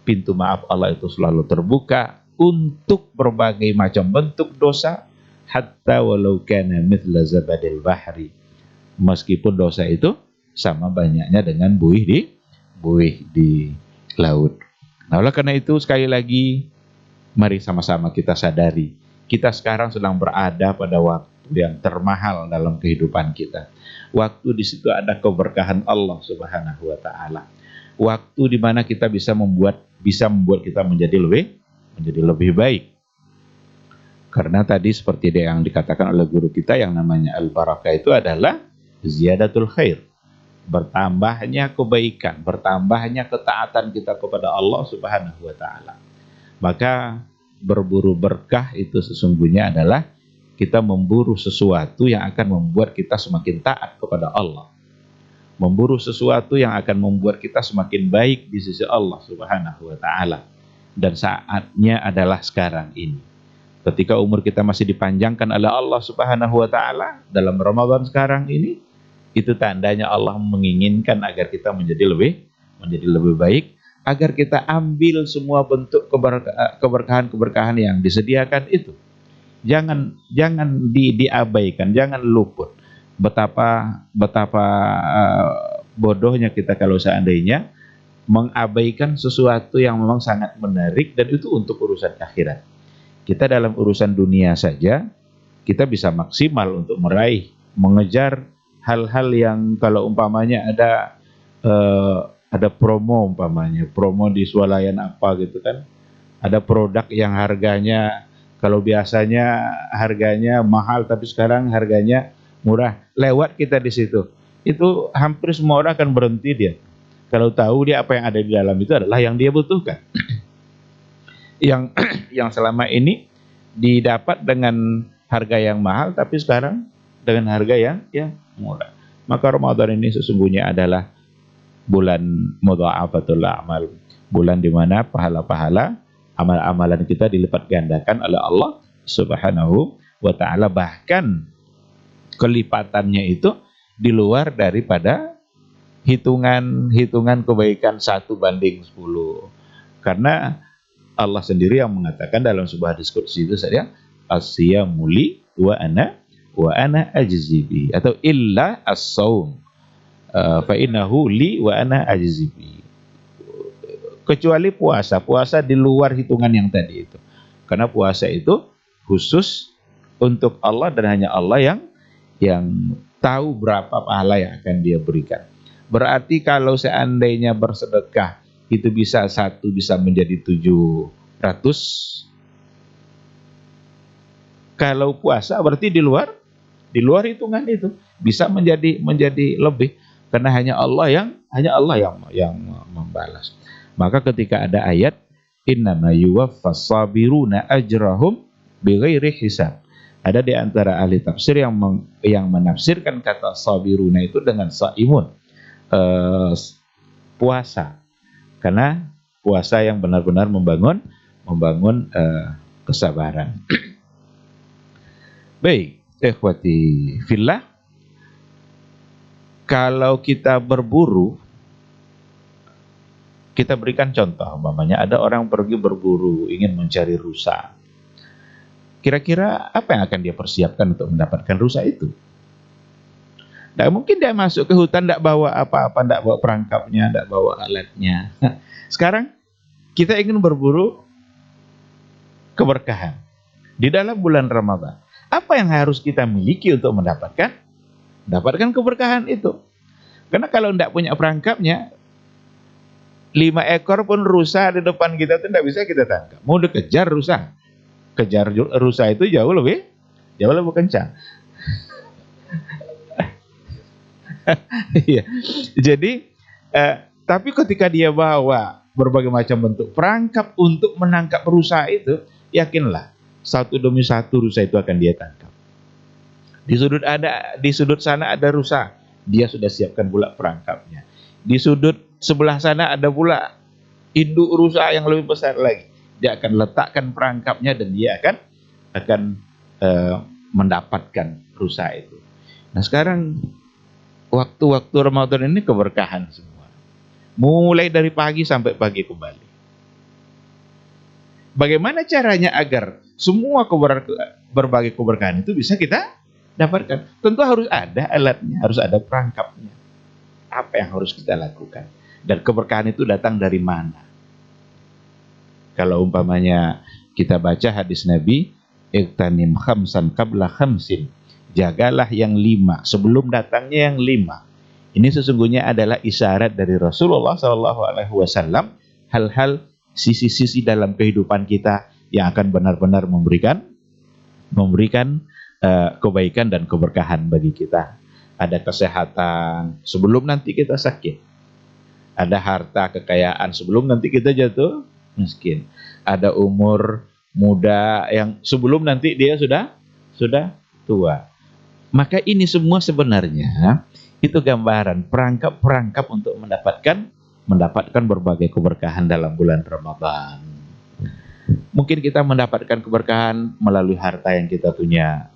pintu maaf Allah itu selalu terbuka untuk berbagai macam bentuk dosa, hatta walau kana mithla zabadil bahri. Meskipun dosa itu sama banyaknya dengan buih di laut. Nah, oleh karena itu sekali lagi mari sama-sama kita sadari, kita sekarang sedang berada pada waktu yang termahal dalam kehidupan kita. Waktu di situ ada keberkahan Allah Subhanahu wa taala. Waktu di mana kita bisa membuat kita menjadi lebih baik. Karena tadi seperti yang dikatakan oleh guru kita, yang namanya al-barakah itu adalah ziyadatul khair. Bertambahnya kebaikan, bertambahnya ketaatan kita kepada Allah Subhanahu wa taala. Maka berburu berkah itu sesungguhnya adalah kita memburu sesuatu yang akan membuat kita semakin taat kepada Allah. Memburu sesuatu yang akan membuat kita semakin baik di sisi Allah Subhanahu wa taala. Dan saatnya adalah sekarang ini. Ketika umur kita masih dipanjangkan oleh Allah Subhanahu wa taala dalam Ramadan sekarang ini, itu tandanya Allah menginginkan agar kita menjadi lebih baik, agar kita ambil semua bentuk keberkahan yang disediakan itu. Jangan diabaikan, jangan luput. Betapa bodohnya kita kalau seandainya mengabaikan sesuatu yang memang sangat menarik, dan itu untuk urusan akhirat. Kita dalam urusan dunia saja, kita bisa maksimal untuk mengejar hal-hal yang kalau umpamanya ada ada promo umpamanya, promo di swalayan apa gitu kan. Ada produk yang harganya kalau biasanya harganya mahal tapi sekarang harganya murah. Lewat kita di situ. Itu hampir semua orang akan berhenti dia. Kalau tahu dia apa yang ada di dalam itu adalah yang dia butuhkan. Yang yang selama ini didapat dengan harga yang mahal tapi sekarang dengan harga yang murah. Maka Ramadan ini sesungguhnya adalah bulan mudha'afatul a'mal, bulan di mana pahala-pahala amal-amalan kita dilipat gandakan oleh Allah Subhanahu wa taala, bahkan kelipatannya itu di luar daripada hitungan kebaikan 1:10. Karena Allah sendiri yang mengatakan dalam sebuah hadis qudsi itu saja, asyamu li wa ana ajzi bi, atau illa as-saum fa innahu li wa ana ajzi bi. Kecuali puasa di luar hitungan yang tadi itu. Karena puasa itu khusus untuk Allah dan hanya Allah yang tahu berapa pahala yang akan dia berikan. Berarti kalau seandainya bersedekah itu bisa menjadi 700. Kalau puasa berarti di luar hitungan itu bisa menjadi lebih, karena hanya Allah yang membalas. Maka ketika ada ayat innama yuwaffas sabiruna ajrahum bighairi hisab, ada di antara ahli tafsir yang menafsirkan kata sabiruna itu dengan saimun, puasa, karena puasa yang benar-benar membangun kesabaran. Baik, ikhwati fillah, kalau kita berburu, kita berikan contoh, umpamanya ada orang pergi berburu ingin mencari rusa. Kira-kira apa yang akan dia persiapkan untuk mendapatkan rusa itu? Tidak mungkin dia masuk ke hutan tidak bawa apa-apa, tidak bawa perangkapnya, tidak bawa alatnya. Sekarang kita ingin berburu keberkahan di dalam bulan Ramadan. Apa yang harus kita miliki untuk mendapatkan keberkahan itu? Karena kalau tidak punya perangkapnya, 5 ekor pun rusa di depan kita itu tidak bisa kita tangkap. Mau dikejar rusa itu jauh lebih kencang. Iya. Jadi, tapi ketika dia bawa berbagai macam bentuk perangkap untuk menangkap rusa itu, yakinlah satu demi satu rusa itu akan dia tangkap. Di sudut sana ada rusa, dia sudah siapkan pula perangkapnya. Di sudut sebelah sana ada pula induk rusa yang lebih besar lagi. Dia akan letakkan perangkapnya dan dia akan mendapatkan rusa itu. Nah sekarang waktu-waktu Ramadan ini keberkahan semua. Mulai dari pagi sampai pagi kembali. Bagaimana caranya agar semua berbagai keberkahan itu bisa kita dapatkan? Tentu harus ada alatnya, harus ada perangkapnya. Apa yang harus kita lakukan? Dan keberkahan itu datang dari mana? Kalau umpamanya kita baca hadis Nabi, iqtanim khamsan qabla khamsin, jagalah yang 5 sebelum datangnya yang 5. Ini sesungguhnya adalah isyarat dari Rasulullah SAW, hal-hal sisi-sisi dalam kehidupan kita yang akan benar-benar memberikan kebaikan dan keberkahan bagi kita. Ada kesehatan sebelum nanti kita sakit. Ada harta kekayaan sebelum nanti kita jatuh miskin. Ada umur muda yang sebelum nanti dia sudah tua. Maka ini semua sebenarnya itu gambaran perangkap untuk mendapatkan berbagai keberkahan dalam bulan Ramadan. Mungkin kita mendapatkan keberkahan melalui harta yang kita punya.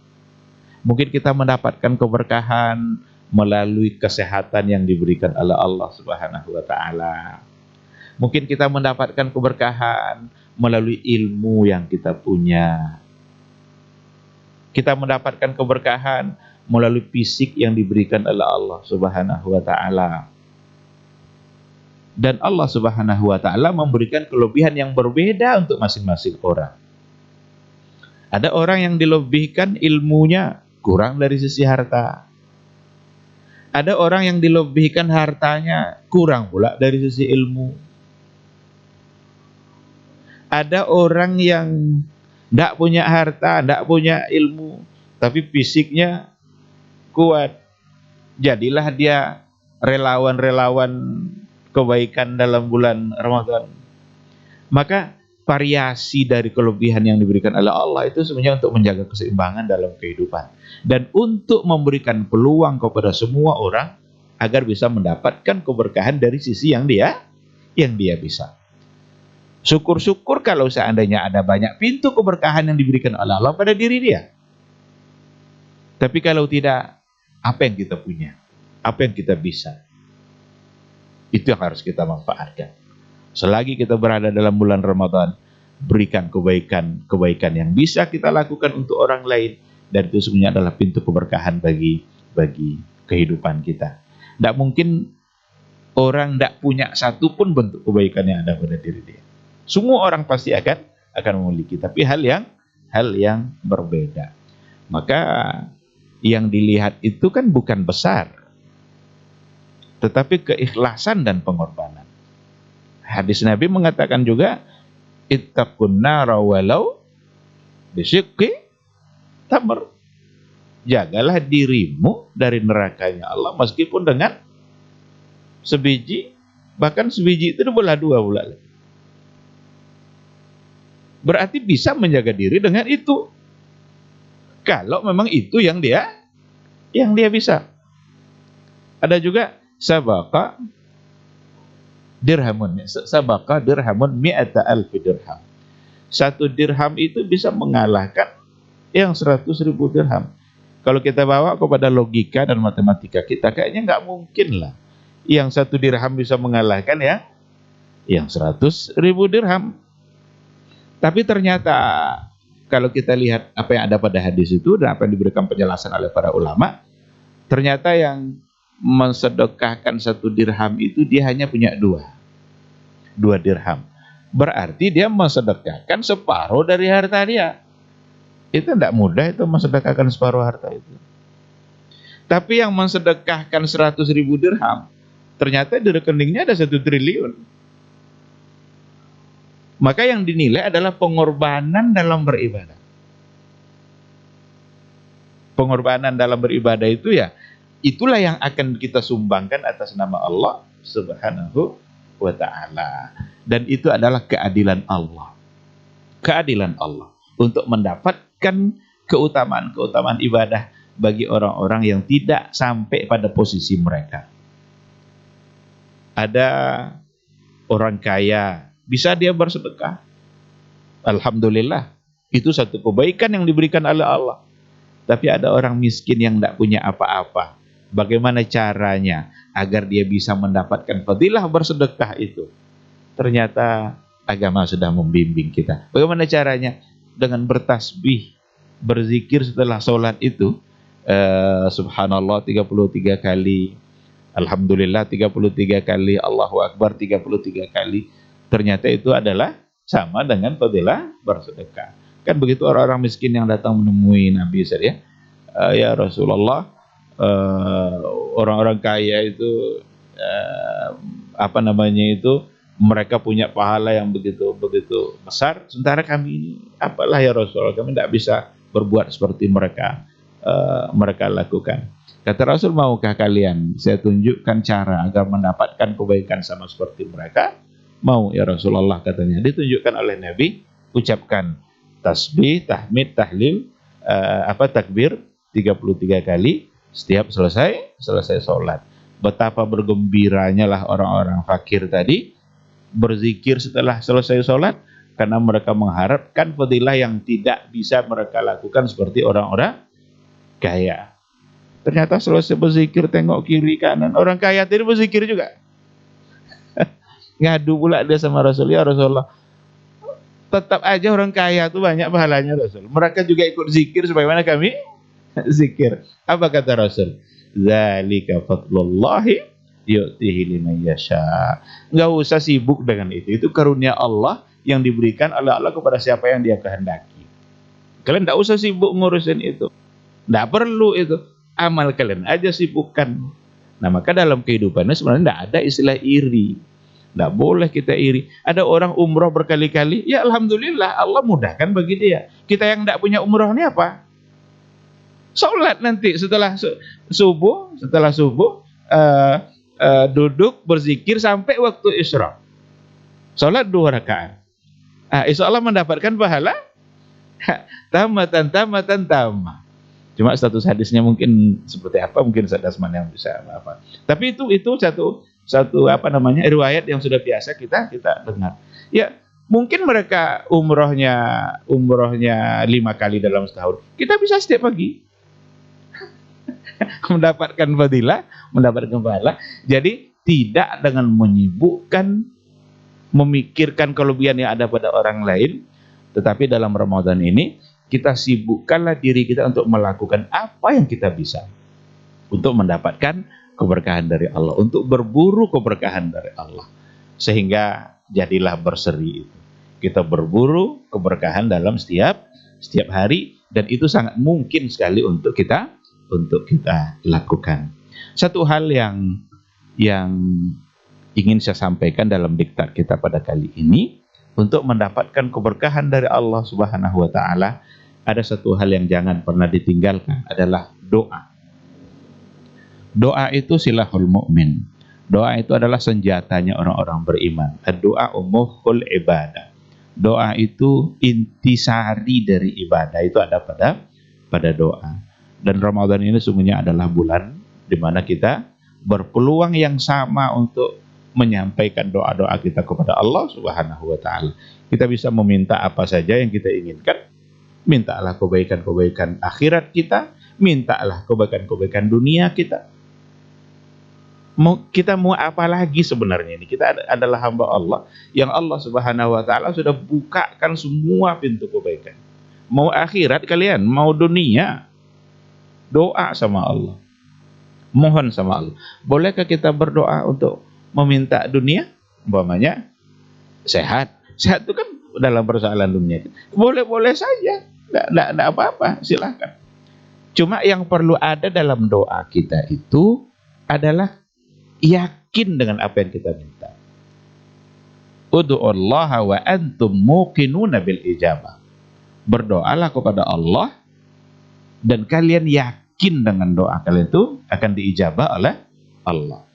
Mungkin kita mendapatkan keberkahan melalui kesehatan yang diberikan oleh Allah Subhanahu wa taala. Mungkin kita mendapatkan keberkahan melalui ilmu yang kita punya. Kita mendapatkan keberkahan melalui fisik yang diberikan oleh Allah Subhanahu wa taala. Dan Allah Subhanahu wa taala memberikan kelebihan yang berbeda untuk masing-masing orang. Ada orang yang dilebihkan ilmunya kurang dari sisi harta. Ada orang yang dilebihkan hartanya, kurang pula dari sisi ilmu. Ada orang yang tidak punya harta, tidak punya ilmu, tapi fisiknya kuat. Jadilah dia relawan-relawan kebaikan dalam bulan Ramadan. Maka variasi dari kelebihan yang diberikan oleh Allah itu sebenarnya untuk menjaga keseimbangan dalam kehidupan dan untuk memberikan peluang kepada semua orang agar bisa mendapatkan keberkahan dari sisi yang dia bisa. Syukur-syukur kalau seandainya ada banyak pintu keberkahan yang diberikan oleh Allah pada diri dia. Tapi kalau tidak, apa yang kita punya? Apa yang kita bisa? Itu yang harus kita manfaatkan. Selagi kita berada dalam bulan Ramadan, berikan kebaikan yang bisa kita lakukan untuk orang lain, dan itu sebenarnya adalah pintu keberkahan bagi kehidupan kita. Tidak mungkin orang tidak punya satu pun bentuk kebaikan yang ada pada diri dia. Semua orang pasti akan memiliki, tapi hal yang berbeda. Maka yang dilihat itu kan bukan besar, tetapi keikhlasan dan pengorbanan. Hadis Nabi mengatakan juga, ittaqun nara walau bisyikki tamr. Jagalah dirimu dari nerakanya Allah meskipun dengan sebiji, bahkan sebiji itu belah dua pula. Berarti bisa menjaga diri dengan itu. Kalau memang itu yang dia bisa. Ada juga sabaka dirhamun mi'ata alfi dirham. 1 dirham itu bisa mengalahkan yang 100.000 dirham. Kalau kita bawa kepada logika dan matematika kita, kayaknya nggak mungkin lah yang 1 dirham bisa mengalahkan yang 100.000 dirham. Tapi ternyata kalau kita lihat apa yang ada pada hadis itu dan apa yang diberikan penjelasan oleh para ulama, ternyata yang mensedekahkan 1 dirham itu dia hanya punya 2 dirham. Berarti dia mensedekahkan separuh dari harta dia. Itu tidak mudah itu mensedekahkan separuh harta itu. Tapi yang mensedekahkan 100.000 dirham, ternyata di rekeningnya ada 1 triliun. Maka yang dinilai adalah pengorbanan dalam beribadah. Pengorbanan dalam beribadah itu ya, itulah yang akan kita sumbangkan atas nama Allah Subhanahu wa ta'ala. Dan itu adalah keadilan Allah. Keadilan Allah untuk mendapatkan keutamaan ibadah bagi orang-orang yang tidak sampai pada posisi mereka. Ada orang kaya, bisa dia bersedekah. Alhamdulillah, itu satu kebaikan yang diberikan oleh Allah. Tapi ada orang miskin yang tidak punya apa-apa. Bagaimana caranya agar dia bisa mendapatkan fadilah bersedekah itu? Ternyata agama sudah membimbing kita. Bagaimana caranya? Dengan bertasbih, berzikir setelah sholat itu. Subhanallah 33 kali. Alhamdulillah 33 kali. Allahu Akbar 33 kali. Ternyata itu adalah sama dengan fadilah bersedekah. Kan begitu orang-orang miskin yang datang menemui Nabi ya, ya Rasulullah, orang-orang kaya itu mereka punya pahala yang begitu besar, sementara kami ini apalah ya Rasulullah, kami tidak bisa berbuat seperti mereka lakukan. Kata Rasul, maukah kalian saya tunjukkan cara agar mendapatkan kebaikan sama seperti mereka? Mau ya Rasulullah, katanya. Ditunjukkan oleh Nabi, ucapkan tasbih, tahmid, tahlil, takbir 33 kali setiap selesai sholat. Betapa bergembiranya lah orang-orang fakir tadi berzikir setelah selesai sholat, karena mereka mengharapkan fadilah yang tidak bisa mereka lakukan seperti orang-orang kaya. Ternyata selesai berzikir, tengok kiri kanan, orang kaya tadi berzikir juga. Ngadu pula dia sama Rasul, ya Rasulullah, tetap aja orang kaya itu banyak pahalanya Rasul. Mereka juga ikut zikir sebagaimana kami zikir. Apa kata Rasul? Zalika fadlullahi yu'tihi liman yasha. Enggak usah sibuk dengan itu. Itu karunia Allah yang diberikan oleh Allah kepada siapa yang Dia kehendaki. Kalian enggak usah sibuk ngurusin itu. Enggak perlu itu. Amal kalian aja sibukkan. Nah, maka dalam kehidupannya sebenarnya tidak ada istilah iri. Tidak boleh kita iri. Ada orang umroh berkali-kali, ya alhamdulillah Allah mudahkan bagi dia. Kita yang tidak punya umroh ini apa? Sholat nanti setelah subuh duduk berzikir sampai waktu isyraq. Sholat 2 rakaat. Insya Allah mendapatkan pahala tamatan. Cuma status hadisnya mungkin seperti apa, mungkin Sadasman yang bisa apa. Tapi itu satu riwayat yang sudah biasa kita dengar. Ya, mungkin mereka umrohnya 5 kali dalam setahun. Kita bisa setiap pagi mendapatkan fadilah, mendapatkan pahala. Jadi tidak dengan menyibukkan, memikirkan kelebihan yang ada pada orang lain, tetapi dalam Ramadan ini kita sibukkanlah diri kita untuk melakukan apa yang kita bisa untuk mendapatkan keberkahan dari Allah, untuk berburu keberkahan dari Allah, sehingga jadilah berseri itu. Kita berburu keberkahan dalam setiap hari, dan itu sangat mungkin sekali untuk kita lakukan. Satu hal yang ingin saya sampaikan dalam diktat kita pada kali ini, untuk mendapatkan keberkahan dari Allah Subhanahu wa taala, ada satu hal yang jangan pernah ditinggalkan, adalah doa. Doa itu silahul mu'min. Doa itu adalah senjatanya orang-orang beriman. Doa umuhul ibadah. Doa itu intisari dari ibadah, itu ada pada doa. Dan Ramadan ini sungguhnya adalah bulan di mana kita berpeluang yang sama untuk menyampaikan doa-doa kita kepada Allah Subhanahu wa taala. Kita bisa meminta apa saja yang kita inginkan. Mintalah kebaikan-kebaikan akhirat kita, mintalah kebaikan-kebaikan dunia kita. Kita mau apa lagi sebenarnya ini? Kita adalah hamba Allah yang Allah Subhanahu wa taala sudah bukakan semua pintu kebaikan. Mau akhirat kalian, mau dunia, doa sama Allah. Mohon sama Allah. Bolehkah kita berdoa untuk meminta dunia? Umpamanya sehat. Sehat itu kan dalam persoalan dunia. Boleh-boleh saja. Tidak apa-apa, silakan. Cuma yang perlu ada dalam doa kita itu adalah yakin dengan apa yang kita minta. Ud'ullaha wa antum muqinuna bil ijabah. Berdoalah kepada Allah dan kalian yakin dengan doa kalian itu akan diijabah oleh Allah.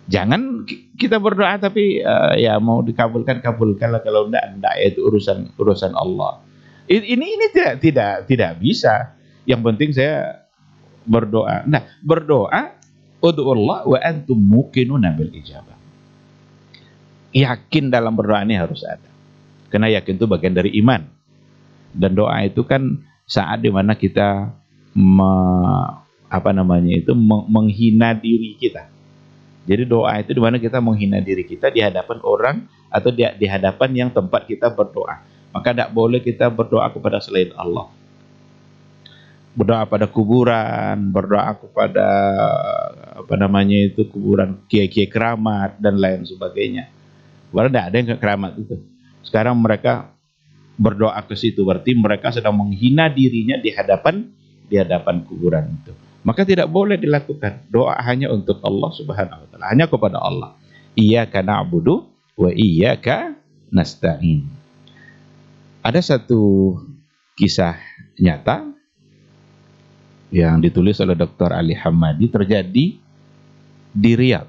Jangan kita berdoa tapi ya mau dikabulkan, kalau enggak itu urusan Allah. Ini tidak bisa. Yang penting saya berdoa. Nah, berdoa ud'ullah wa antum muqinuna bil ijabah. Yakin dalam berdoa ini harus ada. Karena yakin itu bagian dari iman. Dan doa itu kan saat dimana kita menghina diri kita. Jadi doa itu dimana kita menghina diri kita di hadapan orang atau di hadapan yang tempat kita berdoa. Maka tidak boleh kita berdoa kepada selain Allah. Berdoa pada kuburan, berdoa kepada kuburan kiai-kiai keramat dan lain sebagainya. Padahal tidak ada yang ke keramat itu. Sekarang mereka berdoa ke situ, berarti mereka sedang menghina dirinya di hadapan kuburan itu. Maka tidak boleh dilakukan. Doa hanya untuk Allah Subhanahu wa taala, hanya kepada Allah. Iyyaka na'budu wa iyyaka nasta'in. Ada satu kisah nyata yang ditulis oleh Dr. Ali Hamadi, terjadi di Riyadh.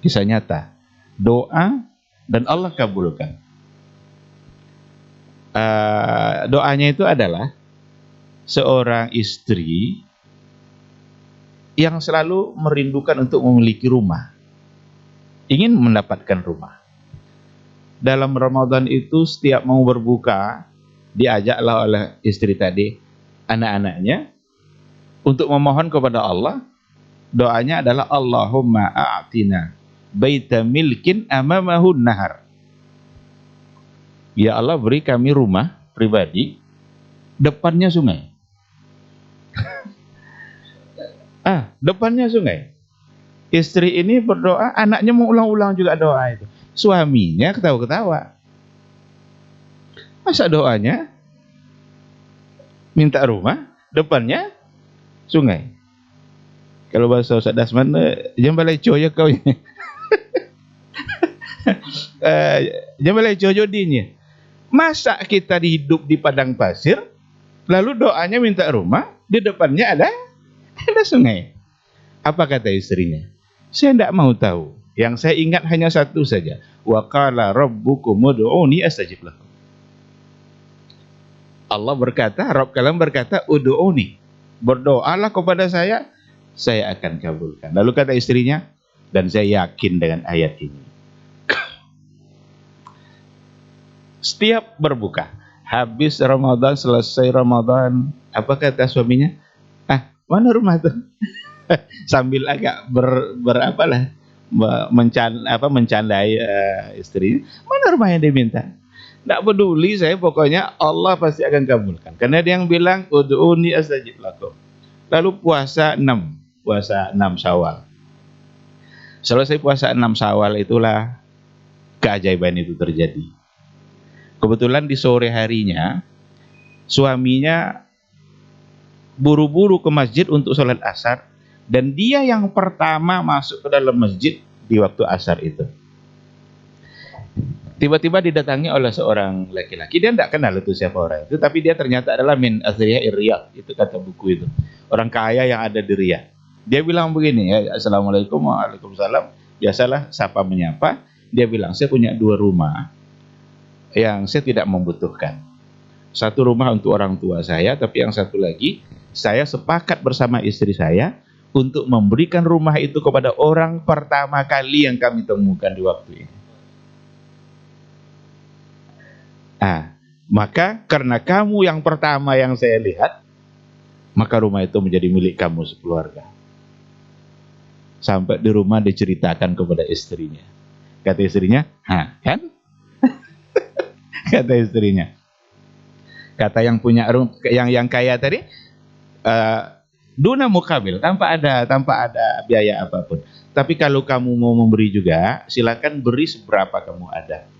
Kisah nyata. Doa dan Allah kabulkan. Doanya itu adalah seorang istri yang selalu merindukan untuk memiliki rumah. Ingin mendapatkan rumah. Dalam Ramadan itu setiap mau berbuka, diajaklah oleh istri tadi anak-anaknya untuk memohon kepada Allah. Doanya adalah Allahumma a'tina baita milkin amamahu nahar. Ya Allah, beri kami rumah pribadi depannya sungai. Depannya sungai. Istri ini berdoa, anaknya mengulang-ulang juga doa itu. Suaminya ketawa-ketawa. Masa doanya minta rumah depannya sungai? Kalau bahasa Ustaz Dasman, jangan balai coyo kau. Jangan balai coyo dinya. Masa kita hidup di padang pasir, lalu doanya minta rumah, di depannya ada sungai. Apa kata istrinya? Saya tidak mau tahu. Yang saya ingat hanya satu saja. Wa qala rabbukum ud'uni astajib lakum. Allah berkata, Rabb kalian berkata, ud'uni. Berdoalah kepada saya akan kabulkan. Lalu kata istrinya, dan saya yakin dengan ayat ini. Setiap berbuka, habis Ramadan, selesai Ramadan, apa kata suaminya? Mana rumah tuh? Sambil agak mencandai istri. Mana rumah yang diminta? Tidak peduli saya, pokoknya Allah pasti akan kabulkan. Karena dia yang bilang, ud'uni astajib lakum. Lalu puasa 6 Syawal. Selesai puasa 6 Syawal itulah keajaiban itu terjadi. Kebetulan di sore harinya suaminya buru-buru ke masjid untuk sholat asar, dan dia yang pertama masuk ke dalam masjid di waktu asar itu. Tiba-tiba didatangi oleh seorang laki-laki. Dia tidak kenal itu siapa orang itu, tapi dia ternyata adalah min asriya Riyadh, itu kata buku itu. Orang kaya yang ada di Riyadh. Dia bilang begini, ya, Assalamualaikum, waalaikumsalam. Biasalah sapa menyapa. Dia bilang, saya punya 2 rumah yang saya tidak membutuhkan. Satu rumah untuk orang tua saya, tapi yang satu lagi saya sepakat bersama istri saya untuk memberikan rumah itu kepada orang pertama kali yang kami temukan di waktu ini. Maka karena kamu yang pertama yang saya lihat, maka rumah itu menjadi milik kamu sekeluarga. Sampai di rumah diceritakan kepada istrinya. Kata istrinya, kan? Kata istrinya. Kata yang punya yang kaya tadi, duna mukabil, tanpa ada biaya apapun. Tapi kalau kamu mau memberi juga, silakan beri seberapa kamu ada.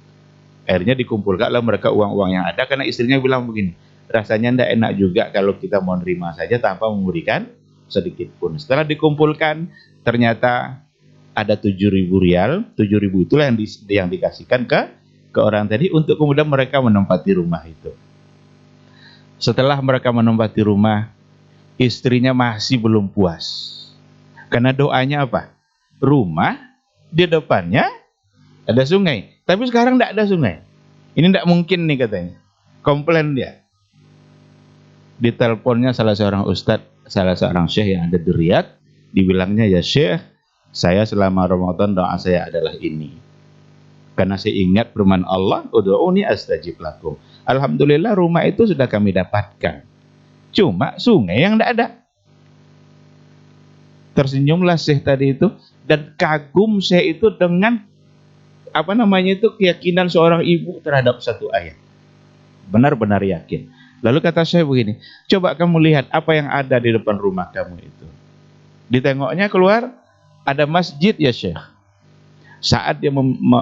Akhirnya dikumpulkanlah mereka uang-uang yang ada, karena istrinya bilang begini, rasanya tidak enak juga kalau kita mau nerima saja tanpa memberikan sedikit pun. Setelah dikumpulkan, ternyata ada 7.000 rial. 7.000 itulah yang dikasihkan ke orang tadi untuk kemudian mereka menempati rumah itu. Setelah mereka menempati rumah, istrinya masih belum puas. Karena doanya apa? Rumah di depannya ada sungai. Tapi sekarang tidak ada sungai. Ini tidak mungkin nih katanya. Komplain dia. Diteleponnya salah seorang ustadz, salah seorang syekh yang ada di Riyadh. Dibilangnya, ya syekh, saya selama Ramadan doa saya adalah ini. Karena saya ingat firman Allah, ud'uni astajib lakum. Alhamdulillah rumah itu sudah kami dapatkan. Cuma sungai yang tidak ada. Tersenyumlah syekh tadi itu, dan kagum syekh itu dengan keyakinan seorang ibu terhadap satu ayat. Benar-benar yakin. Lalu kata syekh begini, coba kamu lihat apa yang ada di depan rumah kamu itu. Ditengoknya keluar, ada masjid ya syekh. Saat dia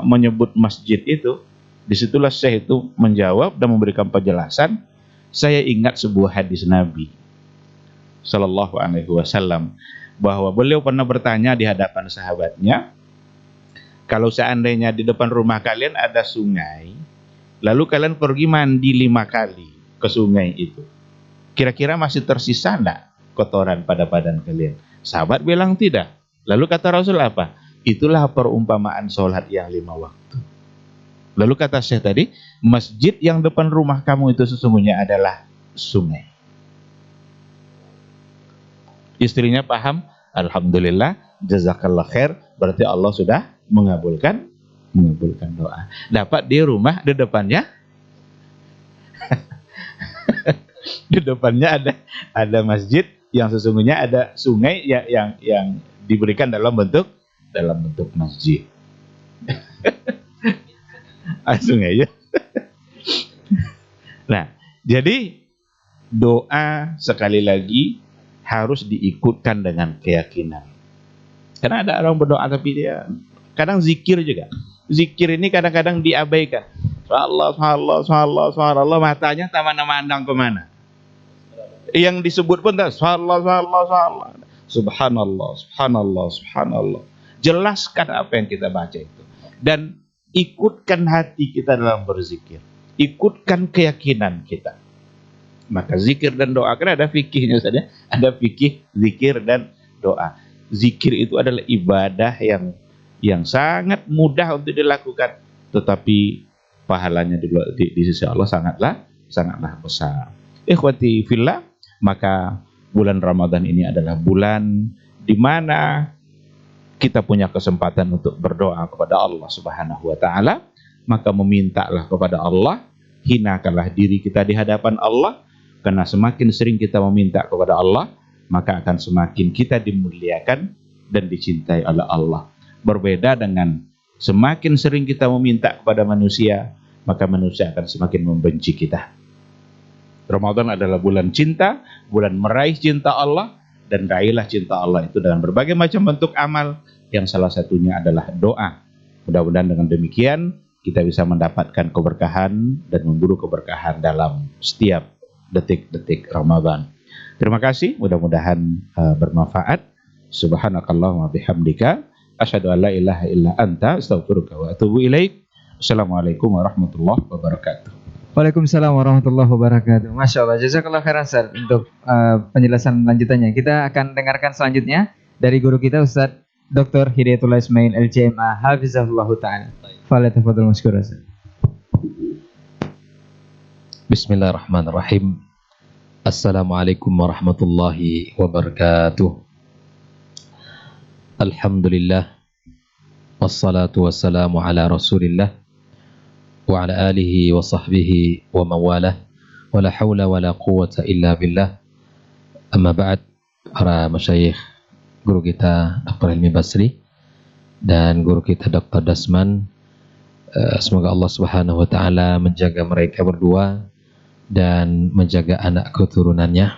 menyebut masjid itu, disitulah syekh itu menjawab dan memberikan penjelasan. Saya ingat sebuah hadis Nabi Sallallahu Alaihi Wasallam, bahwa beliau pernah bertanya di hadapan sahabatnya, kalau seandainya di depan rumah kalian ada sungai, lalu kalian pergi mandi 5 kali ke sungai itu, kira-kira masih tersisa enggak kotoran pada badan kalian? Sahabat bilang tidak. Lalu kata Rasul apa? Itulah perumpamaan sholat yang 5 waktu. Lalu kata Syekh tadi, masjid yang depan rumah kamu itu sesungguhnya adalah sungai. Istrinya paham, alhamdulillah, jazakallah khair, berarti Allah sudah mengabulkan doa. Dapat di rumah di depannya di depannya ada masjid yang sesungguhnya ada sungai yang diberikan dalam bentuk masjid. Sungai ya. Nah, jadi doa sekali lagi harus diikutkan dengan keyakinan. Karena ada orang berdoa tapi dia kadang zikir juga. Zikir ini kadang-kadang diabaikan. Subhanallah, matanya tak mana-mandang kemana. Yang disebut pun tak, subhanallah. Subhanallah, subhanallah, subhanallah. Jelaskan apa yang kita baca itu. Dan ikutkan hati kita dalam berzikir. Ikutkan keyakinan kita. Maka zikir dan doa, kan ada fikihnya saja. Ada fikih, zikir, dan doa. Zikir itu adalah ibadah yang sangat mudah untuk dilakukan. Tetapi pahalanya di sisi Allah sangatlah besar. Ikhwati fillah, maka bulan Ramadan ini adalah bulan di mana kita punya kesempatan untuk berdoa kepada Allah Subhanahu wa taala. Maka memintalah kepada Allah, hinakanlah diri kita di hadapan Allah, karena semakin sering kita meminta kepada Allah, maka akan semakin kita dimuliakan dan dicintai oleh Allah. Berbeda dengan semakin sering kita meminta kepada manusia, maka manusia akan semakin membenci kita. Ramadan adalah bulan cinta, bulan meraih cinta Allah, dan raihlah cinta Allah itu dengan berbagai macam bentuk amal, yang salah satunya adalah doa. Mudah-mudahan dengan demikian kita bisa mendapatkan keberkahan dan memburu keberkahan dalam setiap detik-detik Ramadan. Terima kasih, mudah-mudahan bermanfaat. Subhanakallahumma bihamdika asyhadu an la ilaha illa anta astaghfiruka wa atubu ilaik. Assalamualaikum warahmatullahi wabarakatuh. Waalaikumsalam warahmatullahi wabarakatuh. Masya Allah, jazakallah khairan Ustaz untuk penjelasan lanjutannya. Kita akan dengarkan selanjutnya dari guru kita Ustaz Dr. Hidayatullah Ismail LCMA Hafizahullah Ta'ala. Falyatafadhal mashkura Ustaz. Bismillahirrahmanirrahim. Assalamualaikum warahmatullahi wabarakatuh. Alhamdulillah. Wassalatu wassalamu ala rasulillah wa ala alihi wa sahbihi wa mawalah, wa la hawla wa la quwwata illa billah. Amma ba'd, para masyayikh, guru kita Dr. Hilmi Basri dan guru kita Dr. Dasman, semoga Allah Subhanahu wa taala menjaga mereka berdua dan menjaga anak keturunannya.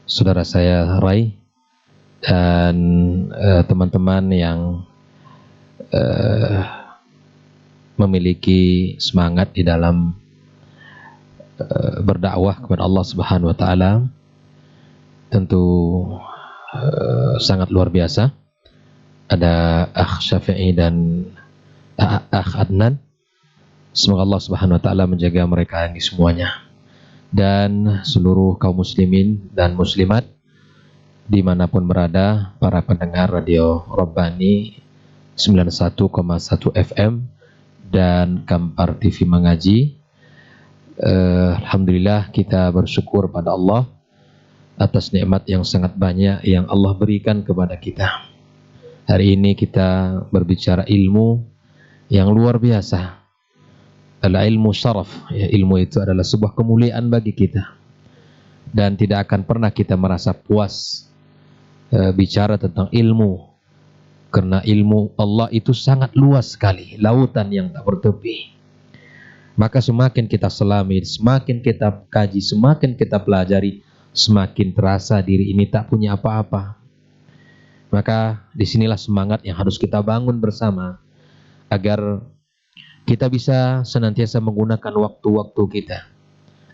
Saudara saya Rai dan teman-teman yang memiliki semangat di dalam berdakwah kepada Allah Subhanahu wa taala, tentu sangat luar biasa. Ada Akh Syafi'i dan Akh Adnan. Semoga Allah Subhanahu wa taala menjaga mereka ini semuanya dan seluruh kaum muslimin dan muslimat dimanapun berada, para pendengar Radio Rabbani 91,1 FM dan Kampar TV Mengaji. Alhamdulillah, kita bersyukur pada Allah atas nikmat yang sangat banyak yang Allah berikan kepada kita. Hari ini kita berbicara ilmu yang luar biasa. Al-ilmu syaraf, ya, ilmu itu adalah sebuah kemuliaan bagi kita. Dan tidak akan pernah kita merasa puas bicara tentang ilmu. Karena ilmu Allah itu sangat luas sekali, lautan yang tak bertepi. Maka semakin kita selami, semakin kita kaji, semakin kita pelajari, semakin terasa diri ini tak punya apa-apa. Maka disinilah semangat yang harus kita bangun bersama, agar kita bisa senantiasa menggunakan waktu-waktu kita.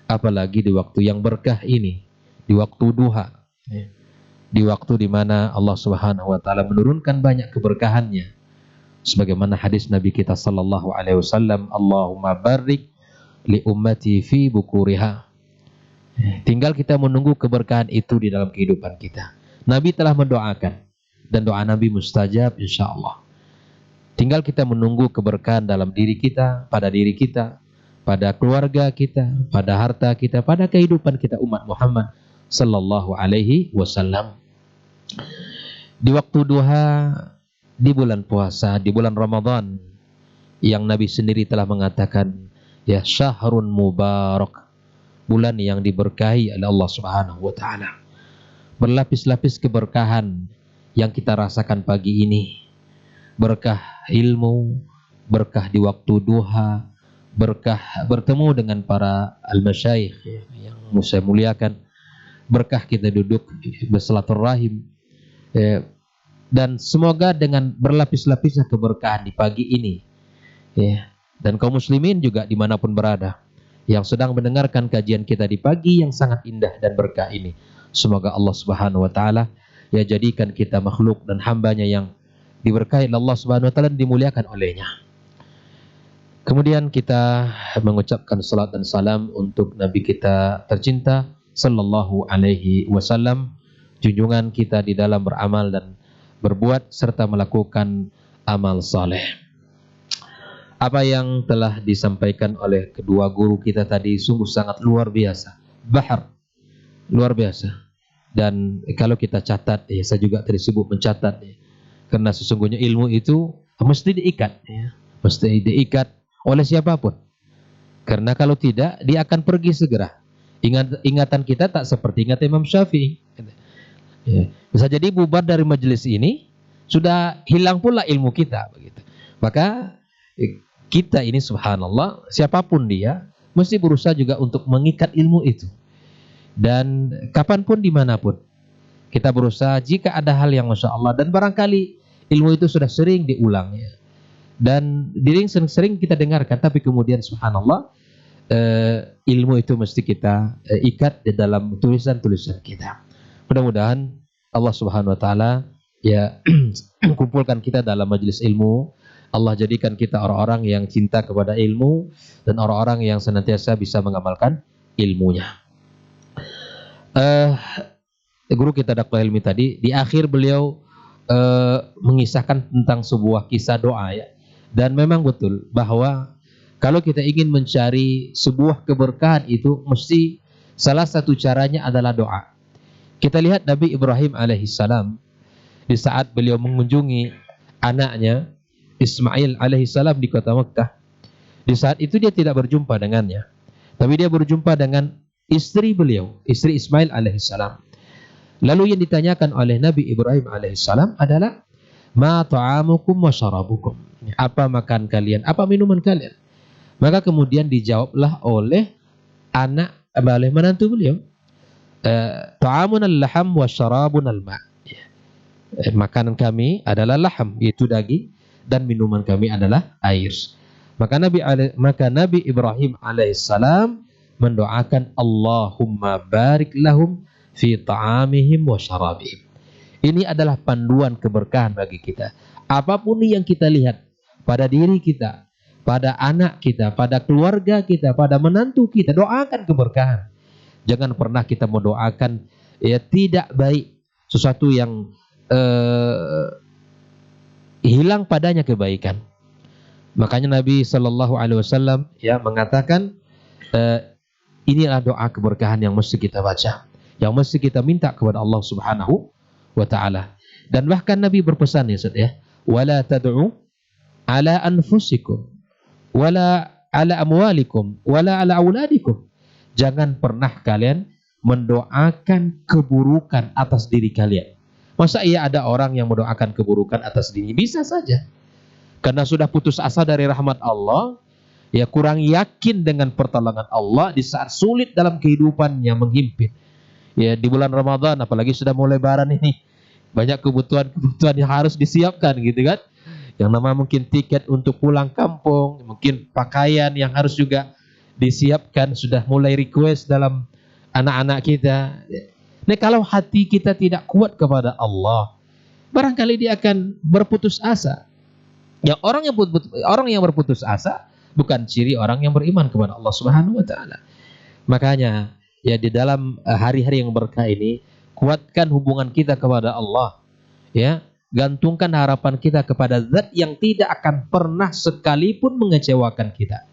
Apalagi di waktu yang berkah ini, di waktu duha, di waktu di mana Allah Subhanahu wa taala menurunkan banyak keberkahannya. Sebagaimana hadis Nabi kita sallallahu alaihi wasallam, Allahumma barik li ummati fi bukuriha. Tinggal kita menunggu keberkahan itu di dalam kehidupan kita. Nabi telah mendoakan dan doa Nabi mustajab insyaallah. Tinggal kita menunggu keberkahan dalam diri kita, pada keluarga kita, pada harta kita, pada kehidupan kita umat Muhammad sallallahu alaihi wasallam. Di waktu duha, di bulan puasa, di bulan Ramadan, yang Nabi sendiri telah mengatakan, ya syahrun mubarak, bulan yang diberkahi oleh Allah Subhanahu wa taala. Berlapis-lapis keberkahan yang kita rasakan pagi ini. Berkah ilmu, berkah di waktu duha, berkah bertemu dengan para al-masyayikh yang saya muliakan, berkah kita duduk bersilaturahim, dan semoga dengan berlapis-lapisnya keberkahan di pagi ini, dan kaum muslimin juga dimanapun berada yang sedang mendengarkan kajian kita di pagi yang sangat indah dan berkah ini, semoga Allah Subhanahu wa taala ya jadikan kita makhluk dan hambanya yang diberkahi oleh Allah Subhanahu wa taala dan dimuliakan olehnya. Kemudian kita mengucapkan salat dan salam untuk Nabi kita tercinta sallallahu alaihi wasallam, junjungan kita di dalam beramal dan berbuat serta melakukan amal saleh. Apa yang telah disampaikan oleh kedua guru kita tadi sungguh sangat luar biasa. Bahar, luar biasa. Dan kalau kita catat, saya juga tadi sibuk mencatat, karena sesungguhnya ilmu itu mesti diikat, mesti diikat oleh siapapun. Karena kalau tidak, dia akan pergi segera. Ingatan kita tak seperti ingat Imam Syafi'i. Bisa jadi bubar dari majelis ini, sudah hilang pula ilmu kita. Begitu. Maka kita ini subhanallah, siapapun dia, mesti berusaha juga untuk mengikat ilmu itu. Dan kapanpun dimanapun, kita berusaha jika ada hal yang Masya Allah, dan barangkali ilmu itu sudah sering diulang, dan sering kita dengarkan, tapi kemudian subhanallah, ilmu itu mesti kita ikat di dalam tulisan-tulisan kita. Mudah-mudahan Allah Subhanahu wa taala ya kumpulkan kita dalam majelis ilmu. Allah jadikan kita orang-orang yang cinta kepada ilmu dan orang-orang yang senantiasa bisa mengamalkan ilmunya. Guru kita Dr. Helmi tadi di akhir beliau mengisahkan tentang sebuah kisah doa, ya. Dan memang betul bahwa kalau kita ingin mencari sebuah keberkahan itu mesti salah satu caranya adalah doa. Kita lihat Nabi Ibrahim alaihissalam di saat beliau mengunjungi anaknya Ismail alaihissalam di kota Mekah. Di saat itu dia tidak berjumpa dengannya, tapi dia berjumpa dengan istri beliau, istri Ismail alaihissalam. Lalu yang ditanyakan oleh Nabi Ibrahim alaihissalam adalah ma ta'amukum wa syarabukum. Apa makan kalian, apa minuman kalian? Maka kemudian dijawablah oleh oleh menantu beliau, ta'amun al-laham wa syarabun al-ma'. Makanan kami adalah laham, yaitu daging, dan minuman kami adalah air. Maka Nabi Ibrahim alaihissalam mendoakan Allahumma barik lahum fi ta'amihim wa syarabihim. Ini adalah panduan keberkahan bagi kita. Apapun yang kita lihat pada diri kita, pada anak kita, pada keluarga kita, pada menantu kita, doakan keberkahan. Jangan pernah kita mendoakan tidak baik, sesuatu yang hilang padanya kebaikan. Makanya Nabi Shallallahu Alaihi Wasallam mengatakan inilah doa keberkahan yang mesti kita baca, yang mesti kita minta kepada Allah Subhanahu wa Ta'ala. Dan bahkan Nabi berpesan wala tad'u ala anfusikum wala ala amwalikum wala ala auladikum. Jangan pernah kalian mendoakan keburukan atas diri kalian. Masa ada orang yang mendoakan keburukan atas diri? Bisa saja. Karena sudah putus asa dari rahmat Allah, kurang yakin dengan pertolongan Allah di saat sulit dalam kehidupannya menghimpit. Di bulan Ramadan, apalagi sudah mulai lebaran ini, banyak kebutuhan yang harus disiapkan gitu kan. Yang nama mungkin tiket untuk pulang kampung, mungkin pakaian yang harus juga disiapkan, sudah mulai request dalam anak-anak kita. Nah, kalau hati kita tidak kuat kepada Allah, barangkali dia akan berputus asa. Orang yang berputus asa bukan ciri orang yang beriman kepada Allah Subhanahu wa Ta'ala. Makanya di dalam hari-hari yang berkah ini, kuatkan hubungan kita kepada Allah. Gantungkan harapan kita kepada zat yang tidak akan pernah sekalipun mengecewakan kita.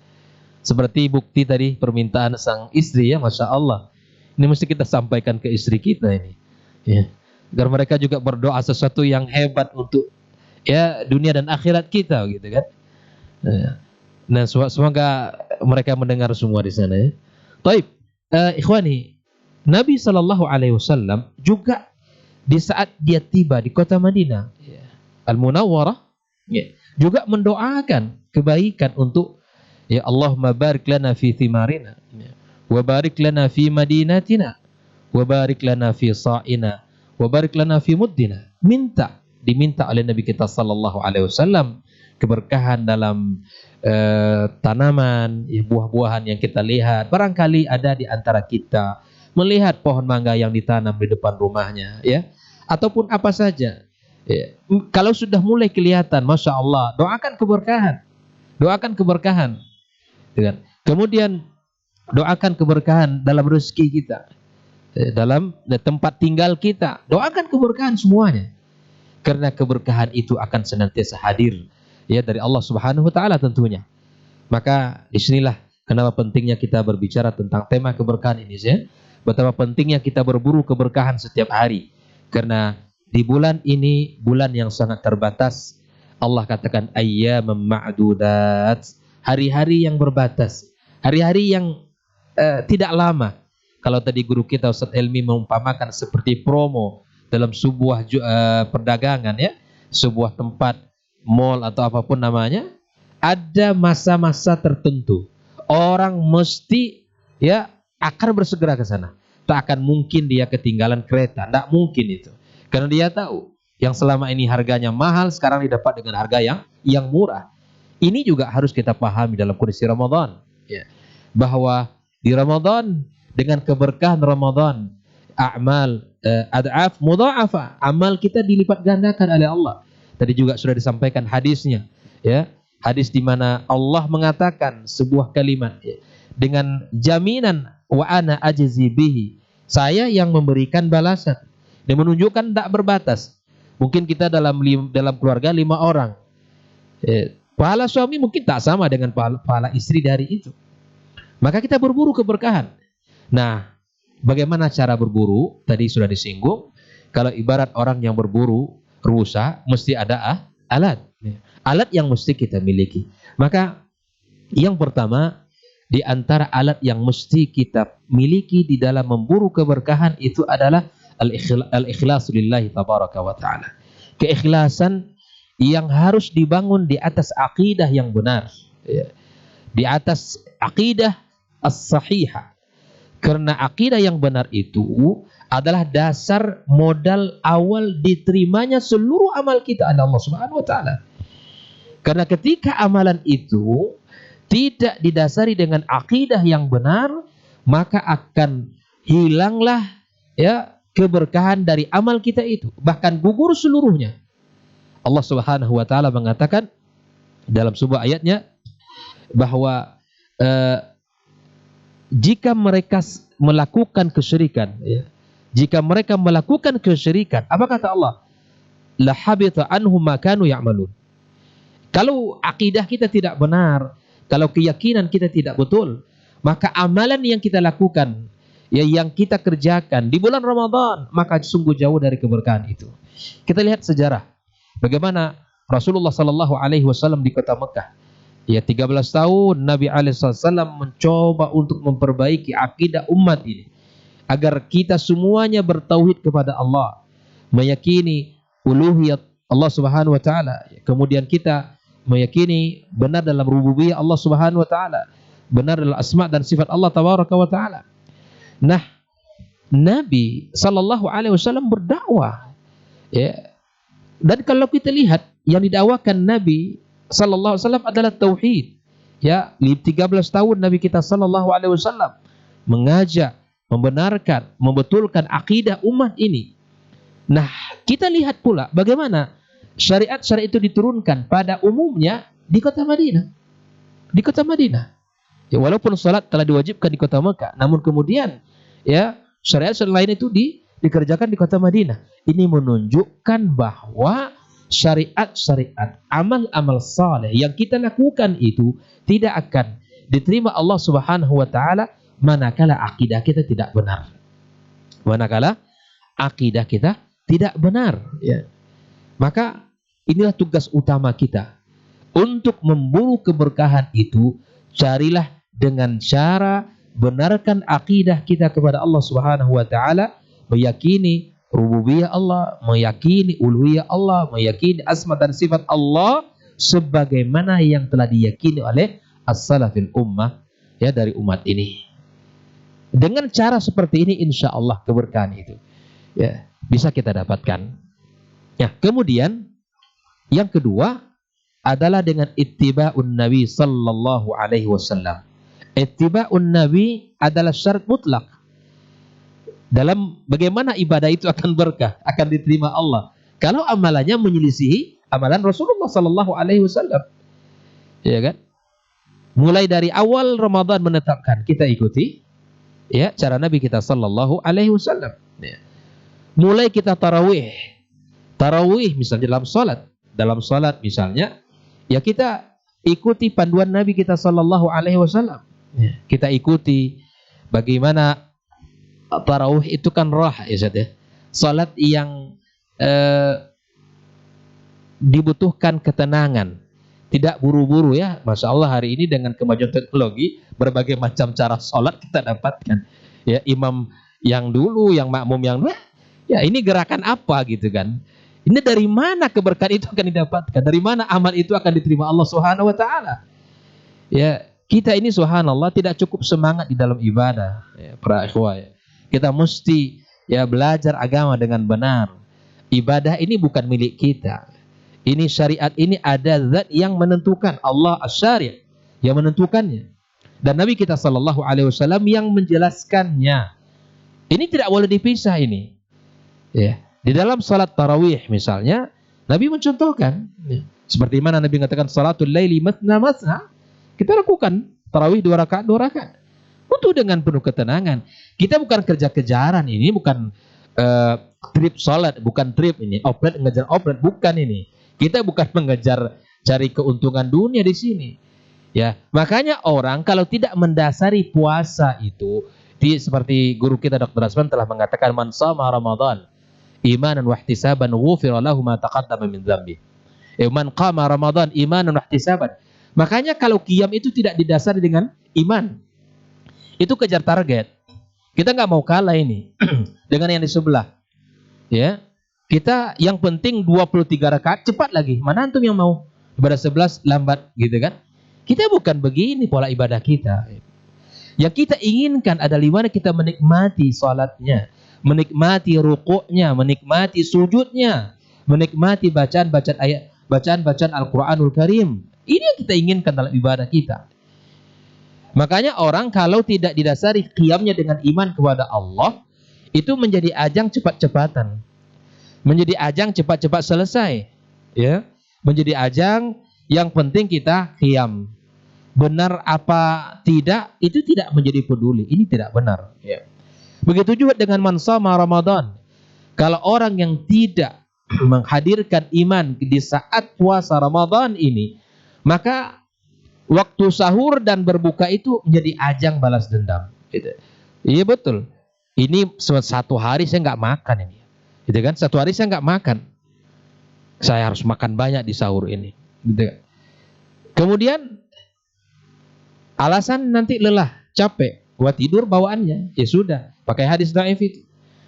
Seperti bukti tadi permintaan sang istri, Masya Allah. Ini mesti kita sampaikan ke istri kita ini. Agar mereka juga berdoa sesuatu yang hebat untuk dunia dan akhirat kita gitu kan. Nah, semoga mereka mendengar semua di sana. Taib, ikhwani, Nabi Shallallahu Alaihi Wasallam juga di saat dia tiba di kota Madinah Al-Munawwarah, juga mendoakan kebaikan untuk Allahumma barik lana fi thimarina wa barik lana fi madinatina wa barik lana fi sa'ina wa barik lana fi muddina. Diminta oleh Nabi kita sallallahu alaihi wasallam keberkahan dalam tanaman, buah-buahan yang kita lihat. Barangkali ada di antara kita melihat pohon mangga yang ditanam di depan rumahnya, ataupun apa saja. Ya. Kalau sudah mulai kelihatan, Masya Allah, doakan keberkahan. Doakan keberkahan. Ya. Kemudian doakan keberkahan dalam rezeki kita, dalam tempat tinggal kita. Doakan keberkahan semuanya. Karena keberkahan itu akan senantiasa hadir ya dari Allah Subhanahu wa taala tentunya. Maka disinilah kenapa pentingnya kita berbicara tentang tema keberkahan ini ya. Betapa pentingnya kita berburu keberkahan setiap hari. Karena di bulan ini bulan yang sangat terbatas. Allah katakan ayyamam ma'dudat, hari-hari yang berbatas, hari-hari yang tidak lama. Kalau tadi guru kita Ustaz Elmi mengumpamakan seperti promo dalam sebuah perdagangan ya, sebuah tempat mall atau apapun namanya, ada masa-masa tertentu orang mesti ya akan bersegera ke sana. Tak akan mungkin dia ketinggalan kereta, tidak mungkin itu. Karena dia tahu yang selama ini harganya mahal sekarang didapat dengan harga yang murah. Ini juga harus kita pahami dalam kondisi Ramadan ya. Bahwa di Ramadan dengan keberkahan Ramadan, a'mal ad'af mudha'afa, amal kita dilipat gandakan oleh Allah. Tadi juga sudah disampaikan hadisnya ya. Hadis di mana Allah mengatakan sebuah kalimat ya, dengan jaminan wa ana ajzi bihi, saya yang memberikan balasan. Dan menunjukkan tak berbatas. Mungkin kita dalam keluarga 5 orang. Pahala suami mungkin tak sama dengan pahala istri dari itu. Maka kita berburu keberkahan. Nah, bagaimana cara berburu? Tadi sudah disinggung. Kalau ibarat orang yang berburu rusa, mesti ada alat. Alat yang mesti kita miliki. Maka yang pertama, di antara alat yang mesti kita miliki di dalam memburu keberkahan itu adalah al-ikhlas lillahi tabaraka wa ta'ala. Keikhlasan yang harus dibangun di atas akidah yang benar. Di atas akidah as-sahihah. Karena akidah yang benar itu adalah dasar modal awal diterimanya seluruh amal kita oleh Allah Subhanahu wa taala. Karena ketika amalan itu tidak didasari dengan akidah yang benar, maka akan hilanglah ya keberkahan dari amal kita itu, bahkan gugur seluruhnya. Allah Subhanahu wa taala mengatakan dalam sebuah ayatnya bahwa jika mereka melakukan kesyirikan ya, jika mereka melakukan kesyirikan, apa kata Allah? La habita anhum ma kanu ya'malun. Kalau akidah kita tidak benar, kalau keyakinan kita tidak betul, maka amalan yang kita lakukan, ya yang kita kerjakan di bulan Ramadan, maka sungguh jauh dari keberkahan itu. Kita lihat sejarah bagaimana Rasulullah sallallahu alaihi wasallam di kota Mekah. Ya 13 tahun Nabi alaihi wasallam mencoba untuk memperbaiki akidah umat ini agar kita semuanya bertauhid kepada Allah, meyakini uluhiyat Allah Subhanahu wa taala. Kemudian kita meyakini benar dalam rububiyah Allah Subhanahu wa taala, benar dalam asma dan sifat Allah tabaraka wa taala. Nah, Nabi sallallahu alaihi wasallam berdakwah. Ya. Dan kalau kita lihat yang didakwakan Nabi sallallahu alaihi wasallam adalah tauhid. Ya, 13 tahun Nabi kita sallallahu alaihi wasallam mengajak, membenarkan, membetulkan akidah umat ini. Nah, kita lihat pula bagaimana syariat-syariat itu diturunkan pada umumnya di kota Madinah. Di kota Madinah. Ya, walaupun salat telah diwajibkan di kota Mekah, namun kemudian ya syariat-syariat lain itu dikerjakan di kota Madinah. Ini menunjukkan bahwa syariat-syariat, amal-amal saleh yang kita lakukan itu tidak akan diterima Allah Subhanahu wa taala manakala akidah kita tidak benar. Manakala akidah kita tidak benar, ya. Maka inilah tugas utama kita. Untuk memburu keberkahan itu, carilah dengan cara benarkan akidah kita kepada Allah Subhanahu wa taala, meyakini rububiyah Allah, meyakini uluhiyah Allah, meyakini asma dan sifat Allah sebagaimana yang telah diyakini oleh as-salafil ummah ya dari umat ini. Dengan cara seperti ini insya Allah keberkahan itu ya bisa kita dapatkan. Ya, kemudian yang kedua adalah dengan ittiba'un Nabi sallallahu alaihi wasallam. Ittiba'un Nabi adalah syarat mutlak. dalam bagaimana ibadah itu akan berkah, akan diterima Allah. Kalau amalannya menyelisihi amalan Rasulullah Sallallahu Alaihi Wasallam, ya kan? Mulai dari awal Ramadan menetapkan kita ikuti, ya, cara Nabi kita Sallallahu Alaihi Wasallam. Ya. Mulai kita tarawih misalnya dalam salat misalnya, ya kita ikuti panduan Nabi kita Sallallahu Alaihi Wasallam. Ya. Kita ikuti bagaimana tarawih itu kan rah, ya, salat yang dibutuhkan ketenangan, tidak buru-buru, ya. Masya Allah, hari ini dengan kemajuan teknologi berbagai macam cara sholat kita dapatkan, ya, imam yang dulu, yang makmum yang ya, ini gerakan apa gitu kan, ini dari mana keberkahan itu akan didapatkan, dari mana amal itu akan diterima Allah Subhanahu wa taala. Ya, kita ini subhanallah tidak cukup semangat di dalam ibadah, ya, para ikhwah, ya. Kita mesti, ya, belajar agama dengan benar. Ibadah ini bukan milik kita. Ini syariat ini ada zat yang menentukan, Allah asy-syari' yang menentukannya. Dan Nabi kita Sallallahu Alaihi Wasallam yang menjelaskannya. Ini tidak boleh dipisah ini. Ya, di dalam salat tarawih misalnya, Nabi mencontohkan, ya, seperti mana Nabi mengatakan salatul laili matsna matsna. Kita lakukan tarawih 2 rakaat butuh dengan penuh ketenangan. Kita bukan kerja-kejaran, ini bukan trip salat, bukan trip ini, oplet ngejar oplet, bukan ini. Kita bukan mengejar cari keuntungan dunia di sini. Ya, makanya orang kalau tidak mendasari puasa itu, seperti guru kita Dr. Asman telah mengatakan, man shama Ramadan imanan wa ihtisaban ghufira lahu ma taqaddama min dzambi. Man qama Ramadan imanan wa ihtisaban. Makanya kalau qiyam itu tidak didasari dengan iman, itu kejar target. Kita nggak mau kalah ini dengan yang di sebelah. Ya, kita yang penting 23 rakaat cepat lagi. Mana antum yang mau ibadah 11 lambat gitu kan? Kita bukan begini pola ibadah kita. Yang kita inginkan adalah di mana kita menikmati salatnya, menikmati rukuknya, menikmati sujudnya, menikmati bacaan-bacaan ayat, bacaan-bacaan Al-Qur'anul Karim. Ini yang kita inginkan dalam ibadah kita. Makanya orang kalau tidak didasari qiyamnya dengan iman kepada Allah, itu menjadi ajang cepat-cepatan. Menjadi ajang cepat-cepat selesai, ya. Menjadi ajang yang penting kita qiyam. Benar apa tidak, itu tidak menjadi peduli. Ini tidak benar, ya. Begitu juga dengan man shama Ramadan. Kalau orang yang tidak menghadirkan iman di saat puasa Ramadan ini, maka waktu sahur dan berbuka itu menjadi ajang balas dendam. Gitu. Iya betul. Ini satu hari saya nggak makan ini, gitu kan? Satu hari saya nggak makan. Saya harus makan banyak di sahur ini. Gitu kan? Kemudian alasan nanti lelah, capek, gua tidur bawaannya. Ya sudah, pakai hadis dhaif itu.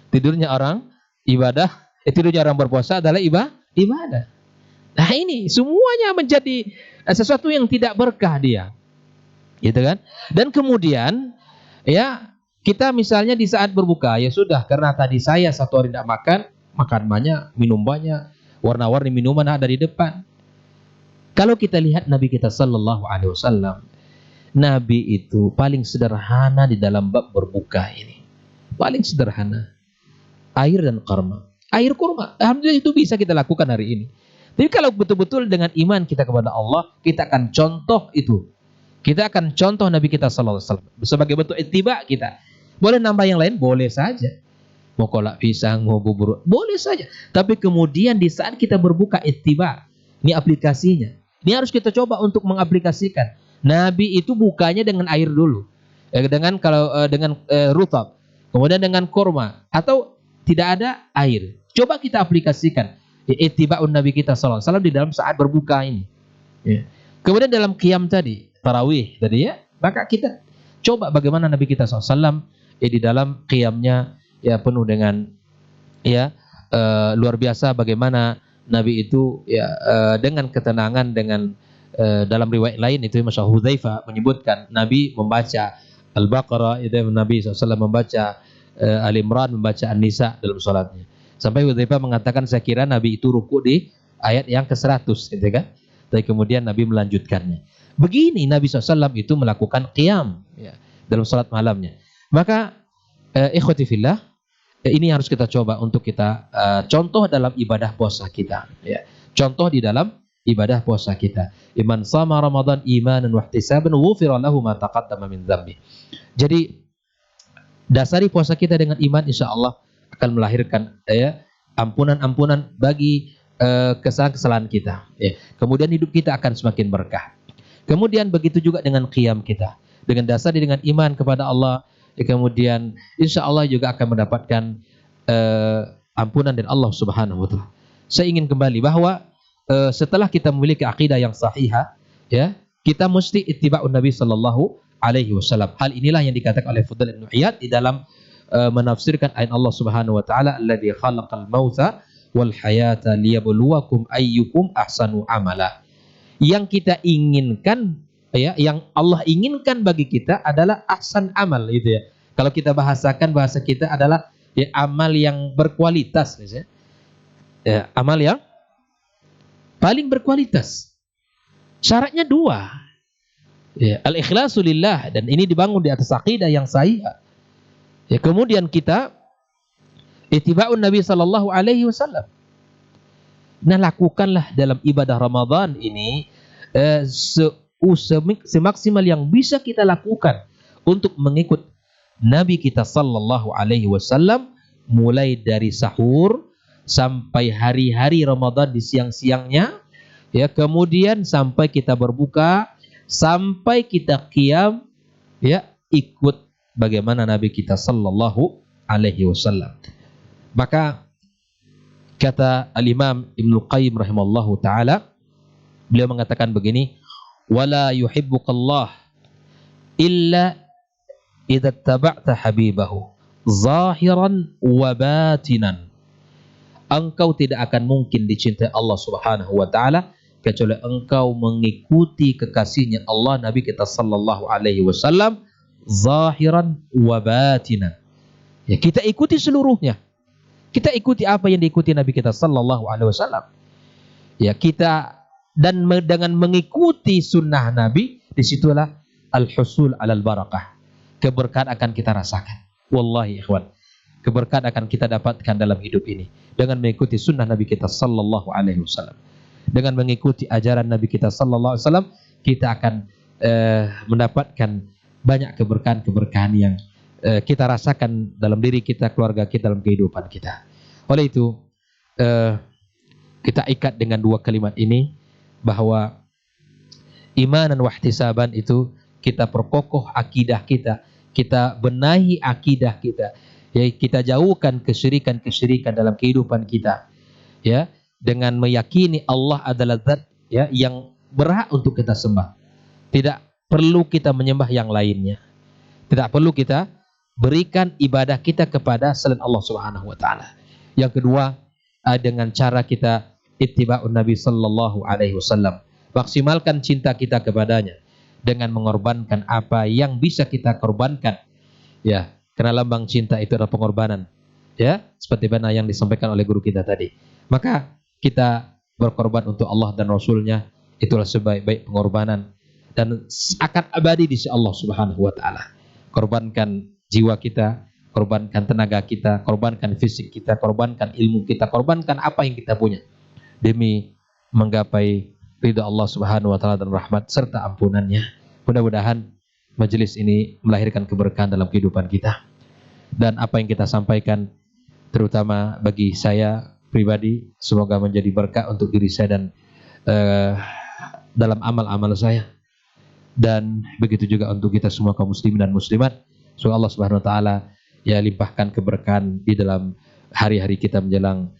Tidurnya orang ibadah, tidurnya orang berpuasa adalah ibadah. Nah ini semuanya menjadi sesuatu yang tidak berkah dia, gitu kan? Dan kemudian, ya, kita misalnya di saat berbuka, ya sudah, karena tadi saya satu hari tidak makan banyak, minum banyak, warna-warni minuman ada di depan. Kalau kita lihat Nabi kita Sallallahu Alaihi Wasallam, Nabi itu paling sederhana di dalam bab berbuka ini, paling sederhana, air dan kurma. Air kurma, alhamdulillah itu bisa kita lakukan hari ini. Tapi kalau betul-betul dengan iman kita kepada Allah, kita akan contoh itu. Kita akan contoh Nabi kita Sallallahu Alaihi Wasallam sebagai bentuk ittiba kita. Boleh nambah yang lain, boleh saja. Mau kolak pisang, mau bubur, boleh saja. Tapi kemudian di saat kita berbuka ittiba, ini aplikasinya. Ini harus kita coba untuk mengaplikasikan. Nabi itu bukanya dengan air dulu, dengan rutab, kemudian dengan kurma, atau tidak ada air. Coba kita aplikasikan ittiba'un Nabi kita sallallahu alaihi wasallam di dalam saat berbuka ini. Ya. Kemudian dalam qiyam tadi, tarawih tadi, ya, maka kita coba bagaimana Nabi kita sallallahu alaihi wasallam di dalam qiyamnya, ya, penuh dengan, ya, luar biasa bagaimana Nabi itu, ya, dengan ketenangan, dengan dalam riwayat lain itu Masya Hudzaifah menyebutkan Nabi membaca Al-Baqarah, itu Nabi SAW membaca Al-Imran, membaca An-Nisa dalam salatnya. Sampai Hudzaifah mengatakan saya kira Nabi itu ruku di ayat yang ke-100, gitu kan? Tapi kemudian Nabi melanjutkannya. Begini Nabi SAW itu melakukan qiyam, ya, dalam salat malamnya. Maka ikhwati fillah, Ini harus kita coba untuk kita contoh dalam ibadah puasa kita. Ya. Contoh di dalam ibadah puasa kita. Iman sama Ramadan imanan wa ihtisaban ghufira lahu ma taqaddama min dzambi. Jadi dasari puasa kita dengan iman, insya Allah akan melahirkan ampunan-ampunan bagi kesalahan-kesalahan kita. Ya. Kemudian hidup kita akan semakin berkah. Kemudian begitu juga dengan qiyam kita. Dengan dasar dengan iman kepada Allah, kemudian insya Allah juga akan mendapatkan ampunan dari Allah Subhanahu wa Ta'ala. Saya ingin kembali bahwa setelah kita memiliki akidah yang sahihah, ya, kita mesti ittiba'un Nabi sallallahu alaihi wasallam. Hal inilah yang dikatakan oleh Fudail bin Iyad di dalam menafsirkan ayat Allah Subhanahu wa Ta'ala, alladzi khalaqal mauta wal hayata liyabluwakum ayyukum ahsanu amala. Yang kita inginkan, ya, yang Allah inginkan bagi kita adalah ahsan amal, gitu ya. Kalau kita bahasakan, bahasa kita adalah ya, amal yang berkualitas, misalnya. Ya, amal yang paling berkualitas. Syaratnya dua. Ya, al-ikhlasu lillah, dan ini dibangun di atas akidah yang sahih. Ya, kemudian kita ittiba'un Nabi sallallahu alaihi wasallam. Nah, lakukanlah dalam ibadah Ramadan ini semaksimal yang bisa kita lakukan untuk mengikut Nabi kita sallallahu alaihi wasallam, mulai dari sahur sampai hari-hari Ramadan di siang-siangnya, ya, kemudian sampai kita berbuka, sampai kita qiyam, ya, ikut bagaimana Nabi kita sallallahu alaihi wasallam. Maka kata Al-Imam Ibnu Qayyim rahimallahu taala, beliau mengatakan begini, wala yuhibbukallah illa idza taba'ta habibahu zahiran wa batinan. Engkau tidak akan mungkin dicintai Allah Subhanahu wa Ta'ala kecuali engkau mengikuti kekasihnya Allah Nabi kita sallallahu alaihi wasallam zahiran wa batinan. Ya, kita ikuti seluruhnya. Kita ikuti apa yang diikuti Nabi kita sallallahu alaihi wasallam. Ya, kita dan dengan mengikuti sunnah Nabi, disitulah al-husul alal barakah. Keberkahan akan kita rasakan. Wallahi ikhwan, keberkahan akan kita dapatkan dalam hidup ini dengan mengikuti sunnah Nabi kita sallallahu alaihi wasallam. Dengan mengikuti ajaran Nabi kita sallallahu alaihi wasallam, kita akan mendapatkan banyak keberkahan-keberkahan yang kita rasakan dalam diri kita, keluarga kita, dalam kehidupan kita. Oleh itu, kita ikat dengan dua kalimat ini, bahwa imanan wa ihtisaban itu kita perkokoh akidah kita, kita benahi akidah kita, ya, kita jauhkan kesyirikan-kesyirikan dalam kehidupan kita, ya, dengan meyakini Allah adalah zat, ya, yang berhak untuk kita sembah. Tidak perlu kita menyembah yang lainnya. Tidak perlu kita berikan ibadah kita kepada selain Allah Subhanahu wa Ta'ala. Yang kedua, dengan cara kita ittiba'un Nabi sallallahu alaihi wasallam. Maksimalkan cinta kita kepadanya dengan mengorbankan apa yang bisa kita korbankan. Ya, karena lambang cinta itu adalah pengorbanan. Ya, seperti mana yang disampaikan oleh guru kita tadi. Maka kita berkorban untuk Allah dan Rasulnya, itulah sebaik-baik pengorbanan dan akan abadi di sisi Allah Subhanahu wa Ta'ala. Korbankan jiwa kita, korbankan tenaga kita, korbankan fisik kita, korbankan ilmu kita, korbankan apa yang kita punya demi menggapai ridha Allah Subhanahu wa Ta'ala dan rahmat serta ampunannya. Mudah-mudahan majelis ini melahirkan keberkahan dalam kehidupan kita, dan apa yang kita sampaikan terutama bagi saya pribadi semoga menjadi berkah untuk diri saya dan dalam amal-amal saya, dan begitu juga untuk kita semua kaum muslimin dan muslimat. Semoga Allah Subhanahu wa Ta'ala ya limpahkan keberkahan di dalam hari-hari kita menjelang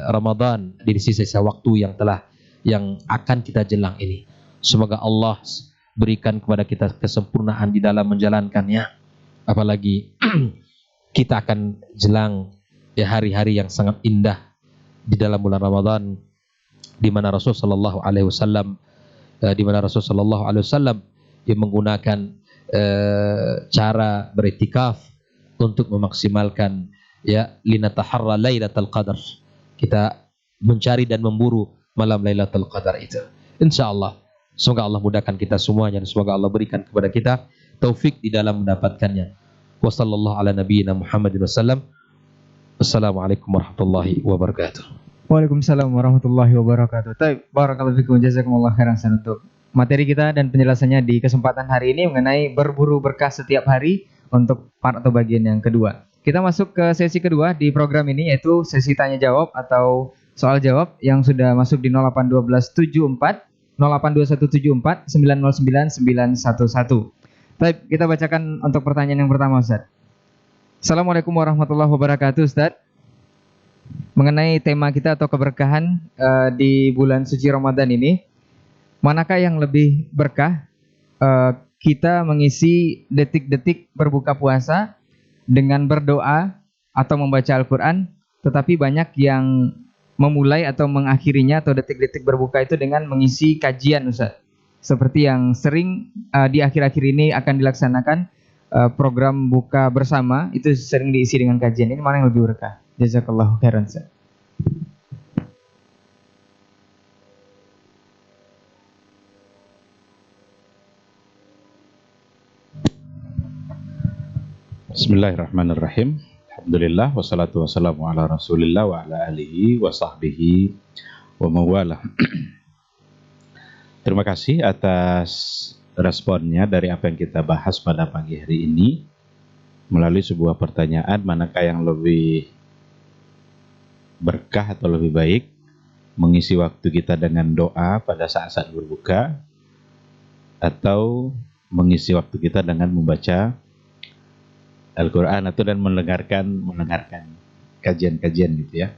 Ramadan, di sisa-sisa waktu yang akan kita jelang ini. Semoga Allah berikan kepada kita kesempurnaan di dalam menjalankannya. Apalagi kita akan jelang ya hari-hari yang sangat indah di dalam bulan Ramadan, di mana Rasulullah sallallahu alaihi wasallam yang menggunakan cara beriktikaf untuk memaksimalkan ya linataharra lailatul qadar. Kita mencari dan memburu malam Lailatul Qadar itu. Insyaallah semoga Allah mudahkan kita semuanya dan semoga Allah berikan kepada kita taufik di dalam mendapatkannya. Wassallallahu ala nabiyyina Muhammadin wasallam. Assalamualaikum warahmatullahi wabarakatuh. Waalaikumsalam warahmatullahi wabarakatuh. Baik, barakallahu fikum, jazakumullah khairan untuk materi kita dan penjelasannya di kesempatan hari ini mengenai berburu berkah setiap hari untuk part atau bagian yang kedua. Kita masuk ke sesi kedua di program ini, yaitu sesi tanya jawab atau soal jawab yang sudah masuk di 081274 082174 909 911. Baik, kita bacakan untuk pertanyaan yang pertama, Ustaz. Assalamualaikum warahmatullahi wabarakatuh, Ustaz. Mengenai tema kita atau keberkahan di bulan suci Ramadan ini, manakah yang lebih berkah? Kita mengisi detik-detik berbuka puasa dengan berdoa atau membaca Al-Quran, tetapi banyak yang memulai atau mengakhirinya atau detik-detik berbuka itu dengan mengisi kajian, Ustaz. Seperti yang sering di akhir-akhir ini akan dilaksanakan program buka bersama, itu sering diisi dengan kajian. Ini mana yang lebih berkah? Jazakallahu khairan, Ustaz. Bismillahirrahmanirrahim. Alhamdulillah wassalatu wassalamu ala Rasulillah wa ala alihi wa sahbihi wa mawalah. Terima kasih atas responnya dari apa yang kita bahas pada pagi hari ini melalui sebuah pertanyaan, manakah yang lebih berkah atau lebih baik mengisi waktu kita dengan doa pada saat-saat berbuka atau mengisi waktu kita dengan membaca Al-Quran atau dan mendengarkan kajian-kajian gitu ya.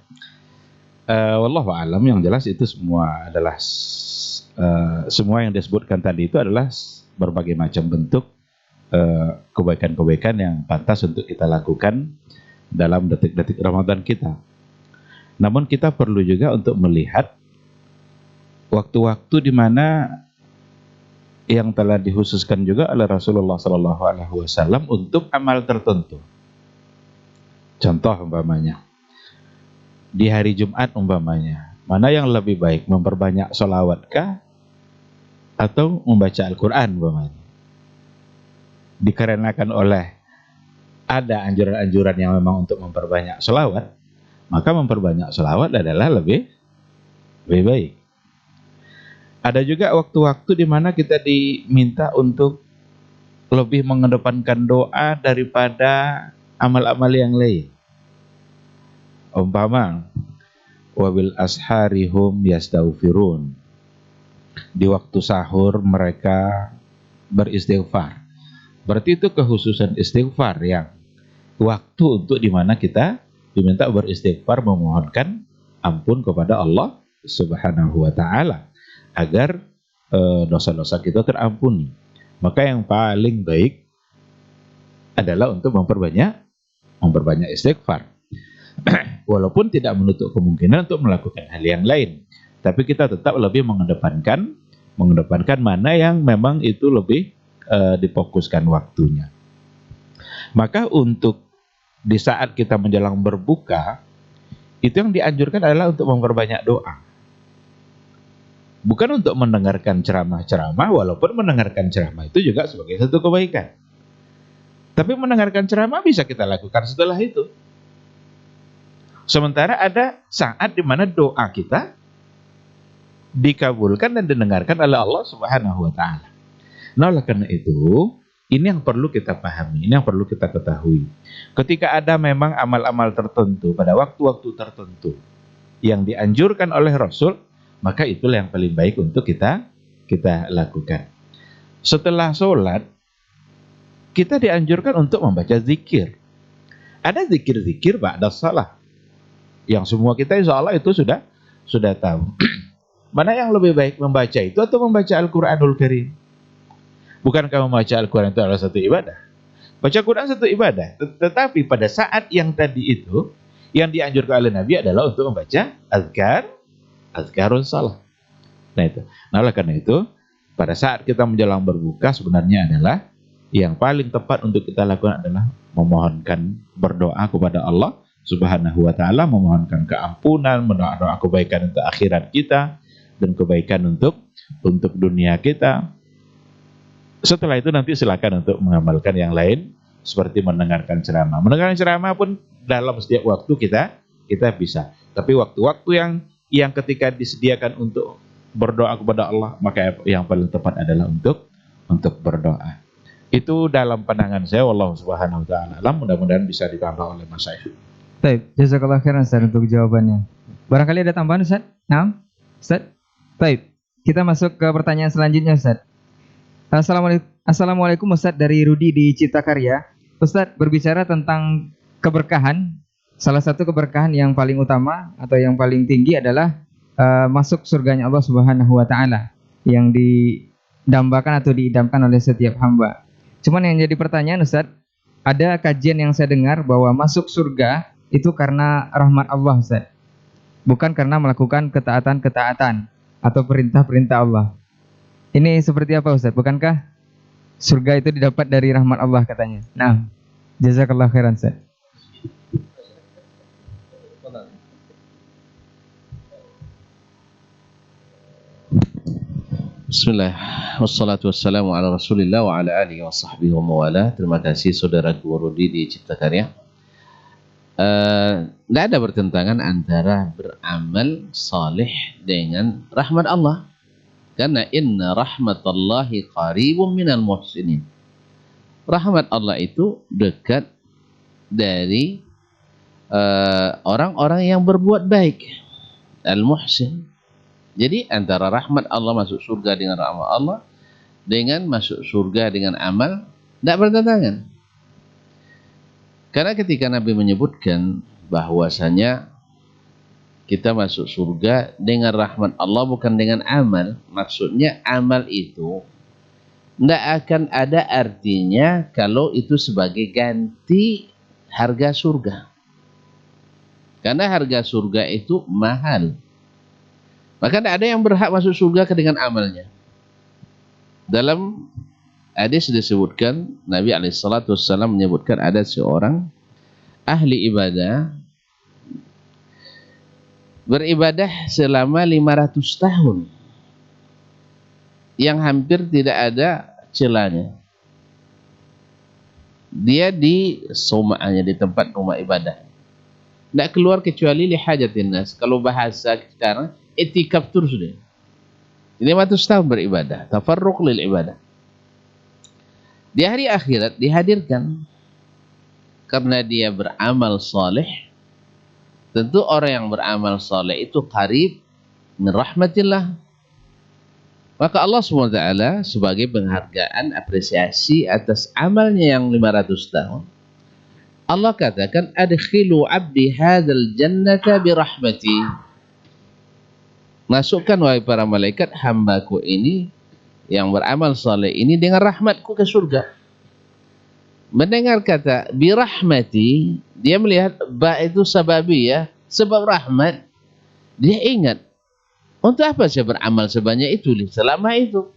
Wallahu a'lam, yang jelas itu semua adalah semua yang disebutkan tadi itu adalah berbagai macam bentuk kebaikan-kebaikan yang pantas untuk kita lakukan dalam detik-detik Ramadan kita. Namun kita perlu juga untuk melihat waktu-waktu di mana yang telah dikhususkan juga oleh Rasulullah SAW untuk amal tertentu. Contoh umpamanya, di hari Jumat umpamanya, mana yang lebih baik, memperbanyak sholawatkah atau membaca Al-Quran umpamanya? Dikarenakan oleh ada anjuran-anjuran yang memang untuk memperbanyak sholawat, maka memperbanyak sholawat adalah lebih baik. Ada juga waktu-waktu di mana kita diminta untuk lebih mengedepankan doa daripada amal-amal yang lain. Umpama, wabil asharihum yastaghfirun. Di waktu sahur mereka beristighfar. Berarti itu kekhususan istighfar yang waktu untuk di mana kita diminta beristighfar, memohonkan ampun kepada Allah Subhanahu wa taala agar dosa-dosa kita terampuni. Maka yang paling baik adalah untuk memperbanyak istighfar. Walaupun tidak menutup kemungkinan untuk melakukan hal yang lain, tapi kita tetap lebih mengedepankan mana yang memang itu lebih difokuskan waktunya. Maka untuk di saat kita menjelang berbuka, itu yang dianjurkan adalah untuk memperbanyak doa. Bukan untuk mendengarkan ceramah-ceramah, walaupun mendengarkan ceramah itu juga sebagai satu kebaikan. Tapi mendengarkan ceramah bisa kita lakukan setelah itu. Sementara ada saat di mana doa kita dikabulkan dan didengarkan oleh Allah Subhanahu wa taala. Nah, oleh karena itu, ini yang perlu kita pahami, ini yang perlu kita ketahui. Ketika ada memang amal-amal tertentu pada waktu-waktu tertentu yang dianjurkan oleh Rasul, maka itulah yang paling baik untuk kita lakukan. Setelah sholat, kita dianjurkan untuk membaca zikir. Ada zikir-zikir ba'da shalah yang semua kita insya Allah itu sudah tahu. Mana yang lebih baik, membaca itu atau membaca Al-Quranul Karim? Bukankah membaca Al-Quran itu adalah satu ibadah? Baca Quran satu ibadah, tetapi pada saat yang tadi itu, yang dianjurkan oleh Nabi adalah untuk membaca azkarun salah. Nah itu. Nah oleh karena itu, pada saat kita menjelang berbuka sebenarnya adalah yang paling tepat untuk kita lakukan adalah memohonkan berdoa kepada Allah Subhanahu wa taala, memohonkan keampunan, mendoa kebaikan untuk akhirat kita dan kebaikan untuk dunia kita. Setelah itu nanti silakan untuk mengamalkan yang lain seperti mendengarkan ceramah. Mendengarkan ceramah pun dalam setiap waktu kita bisa. Tapi waktu-waktu yang ketika disediakan untuk berdoa kepada Allah, maka yang paling tepat adalah untuk berdoa. Itu dalam pandangan saya, wallahu subhanahu wa ta'ala alam. Mudah-mudahan bisa ditambah oleh Mas Syekh. Baik, jazakallah khairan Ustaz untuk jawabannya. Barangkali ada tambahan Ustaz? Nah, Ustaz? Baik, kita masuk ke pertanyaan selanjutnya Ustaz. Assalamualaikum Ustaz, dari Rudi di Cipta Karya. Ustaz, berbicara tentang keberkahan, salah satu keberkahan yang paling utama atau yang paling tinggi adalah masuk surganya Allah Subhanahu wa taala yang didambakan atau diidamkan oleh setiap hamba. Cuman yang jadi pertanyaan Ustaz, ada kajian yang saya dengar bahwa masuk surga itu karena rahmat Allah Ustaz, bukan karena melakukan ketaatan-ketaatan atau perintah-perintah Allah. Ini seperti apa Ustaz? Bukankah surga itu didapat dari rahmat Allah katanya? Nah, jazakallah khairan Ustaz. Bismillah, wassalatu wassalamu ala rasulillah wa ala alihi wa sahbihi wa mawalah. Terima kasih saudara Rudi di Cipta Karya. Tidak ada bertentangan antara beramal saleh dengan rahmat Allah. Karena inna rahmatallahi qaribun minal muhsinin. Rahmat Allah itu dekat dari orang-orang yang berbuat baik. Al-muhsin. Jadi antara rahmat Allah, masuk surga dengan rahmat Allah, dengan masuk surga dengan amal, tidak bertentangan. Karena ketika Nabi menyebutkan bahwasanya kita masuk surga dengan rahmat Allah bukan dengan amal, maksudnya amal itu tidak akan ada artinya kalau itu sebagai ganti harga surga. Karena harga surga itu mahal. Maka tidak ada yang berhak masuk surga dengan amalnya. Dalam hadis disebutkan, Nabi SAW menyebutkan ada seorang ahli ibadah beribadah selama 500 tahun yang hampir tidak ada celanya. Dia di soma'anya, di tempat rumah ibadah, tidak keluar kecuali li hajatin nas. Kalau bahasa sekarang, etikaf terus dia. 500 tahun beribadah, tafarruq lil ibadah. Di hari akhirat dihadirkan karena dia beramal saleh. Tentu orang yang beramal saleh itu qarib min rahmatillah. Maka Allah SWT sebagai penghargaan, apresiasi atas amalnya yang 500 tahun, Allah katakan, adkhilu abdi hadzal jannata bi rahmati. Masukkan wahai para malaikat hambaku ini yang beramal saleh ini dengan rahmatku ke surga. Mendengar kata bi rahmati, dia melihat ba itu sababi ya, sebab rahmat. Dia ingat, untuk apa saya beramal sebanyak itu selama itu?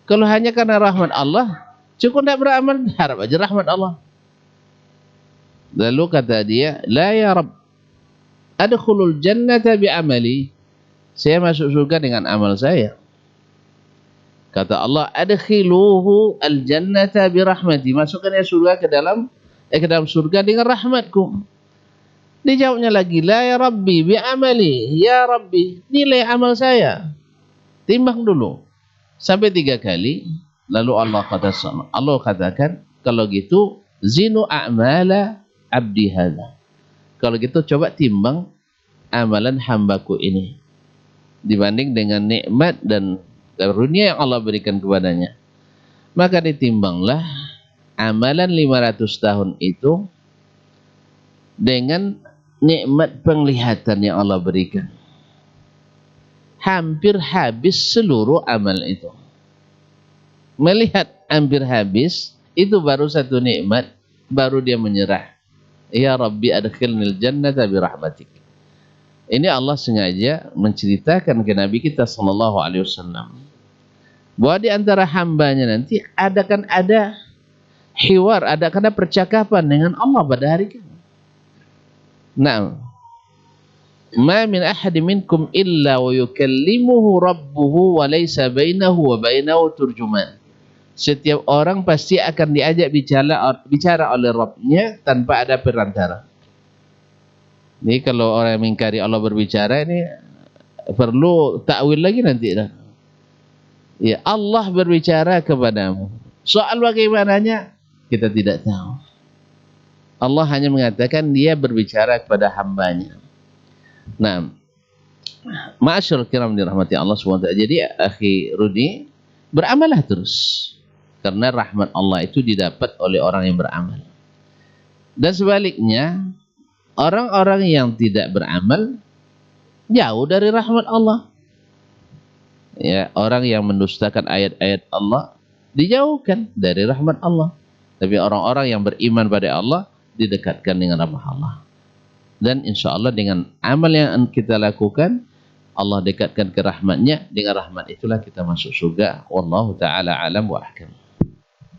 Kalau hanya karena rahmat Allah, cukup tidak beramal, harap aja rahmat Allah. Lalu kata dia, la ya Rabb, adkhulul jannata bi amali. Saya masuk surga dengan amal saya. Kata Allah, adkhiluhu al-jannata bi rahmati. Masukkan ya surga ke dalam surga dengan rahmatku. Dijawabnya lagi, la ya Rabbi bi amali. Ya Rabbi, nilai amal saya. Timbang dulu. Sampai 3 kali. Lalu Allah katakan, kalau gitu zinu a'mala abdi hadha. Kalau gitu coba timbang amalan hambaku ini dibanding dengan nikmat dan karunia yang Allah berikan kepadanya. Maka ditimbanglah amalan 500 tahun itu dengan nikmat penglihatan yang Allah berikan. Hampir habis seluruh amal itu. Melihat hampir habis, itu baru satu nikmat, baru dia menyerah. Ya Rabbi adkhilnil jannata bi rahmatik. Ini Allah sengaja menceritakan ke Nabi kita SAW bahwa di antara hambanya nanti ada hiwar, ada percakapan dengan Allah pada hari kiamat. Nah, ma min ahadi minkum illa wa yukallimuhu rabbuhu wa laysa bainahu wa bainahu turjuman. Setiap orang pasti akan diajak bicara oleh Rabbnya tanpa ada perantara. Ini kalau orang yang mengingkari Allah berbicara ini perlu takwil lagi nanti dah. Ya, Allah berbicara kepadamu. Soal bagaimananya kita tidak tahu. Allah hanya mengatakan dia berbicara kepada hambanya. Nah, ma'asyarul kiram dirahmati Allah SWT. Jadi akhi Rudi, beramalah terus. Karena rahmat Allah itu didapat oleh orang yang beramal. Dan sebaliknya, orang-orang yang tidak beramal jauh dari rahmat Allah. Ya, orang yang mendustakan ayat-ayat Allah dijauhkan dari rahmat Allah. Tapi orang-orang yang beriman pada Allah didekatkan dengan rahmat Allah. Dan insya Allah dengan amal yang kita lakukan, Allah dekatkan ke rahmatnya. Dengan rahmat itulah kita masuk surga. Wallahu ta'ala alam wa ahkam.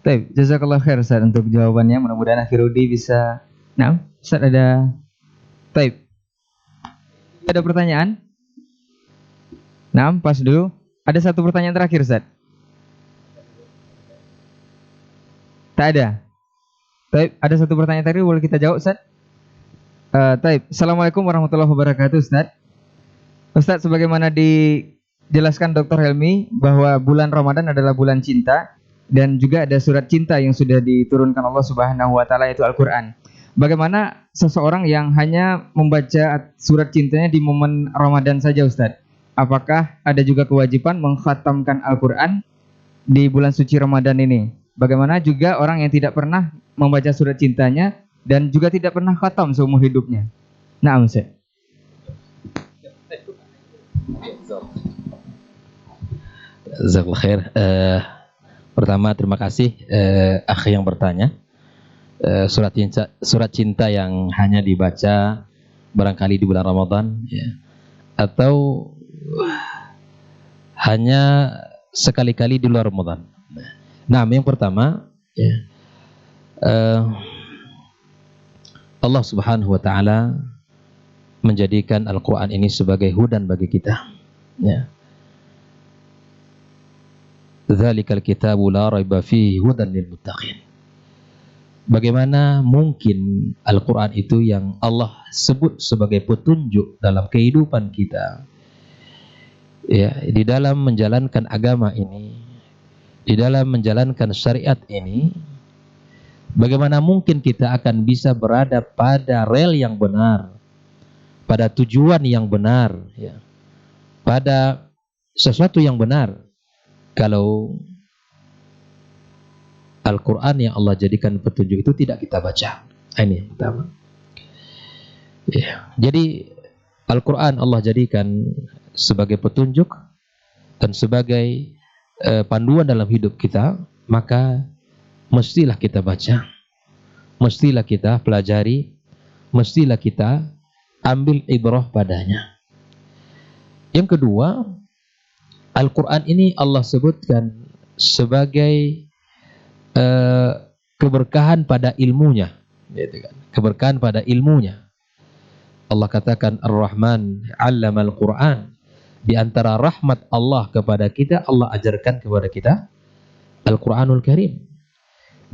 Baik, jazakallah khair Ustaz untuk jawabannya. Mudah-mudahan akhir Rudi bisa. Nah, Ustaz ada. Baik. Ada pertanyaan? Nah, pas dulu. Ada satu pertanyaan terakhir, Ustaz. Tak ada. Baik, ada satu pertanyaan terakhir, boleh kita jawab, Ustaz? Baik. Assalamualaikum warahmatullahi wabarakatuh, Ustaz. Ustaz, sebagaimana dijelaskan Dr. Helmi bahwa bulan Ramadan adalah bulan cinta dan juga ada surat cinta yang sudah diturunkan Allah Subhanahu wa taala, yaitu Al-Qur'an. Bagaimana seseorang yang hanya membaca surat cintanya di momen Ramadan saja, Ustaz? Apakah ada juga kewajiban mengkhatamkan Al-Qur'an di bulan suci Ramadan ini? Bagaimana juga orang yang tidak pernah membaca surat cintanya dan juga tidak pernah khatam seumur hidupnya? Nah, Ustaz. Jazakallah khair. Pertama terima kasih akhi yang bertanya. Surat cinta yang hanya dibaca barangkali di bulan Ramadan, ya, atau hanya sekali-kali di luar Ramadan. Nah, yang pertama, ya, Allah Subhanahu wa taala menjadikan Al-Qur'an ini sebagai hudan bagi kita. Ya. Dzalikal kitabu la raiba fihi hudan lil muttaqin. Bagaimana mungkin Al-Qur'an itu yang Allah sebut sebagai petunjuk dalam kehidupan kita, ya, di dalam menjalankan agama ini, di dalam menjalankan syariat ini, bagaimana mungkin kita akan bisa berada pada rel yang benar, pada tujuan yang benar, ya, pada sesuatu yang benar, kalau Al-Quran yang Allah jadikan petunjuk itu tidak kita baca. Ini yang pertama. Ya. Jadi Al-Quran Allah jadikan sebagai petunjuk dan sebagai panduan dalam hidup kita, maka mestilah kita baca, mestilah kita pelajari, mestilah kita ambil ibrah padanya. Yang kedua, Al-Quran ini Allah sebutkan sebagai keberkahan pada ilmunya, gitu kan? Keberkahan pada ilmunya. Allah katakan Ar-Rahman 'allamal Qur'an. Di antara rahmat Allah kepada kita, Allah ajarkan kepada kita Al-Qur'anul Karim.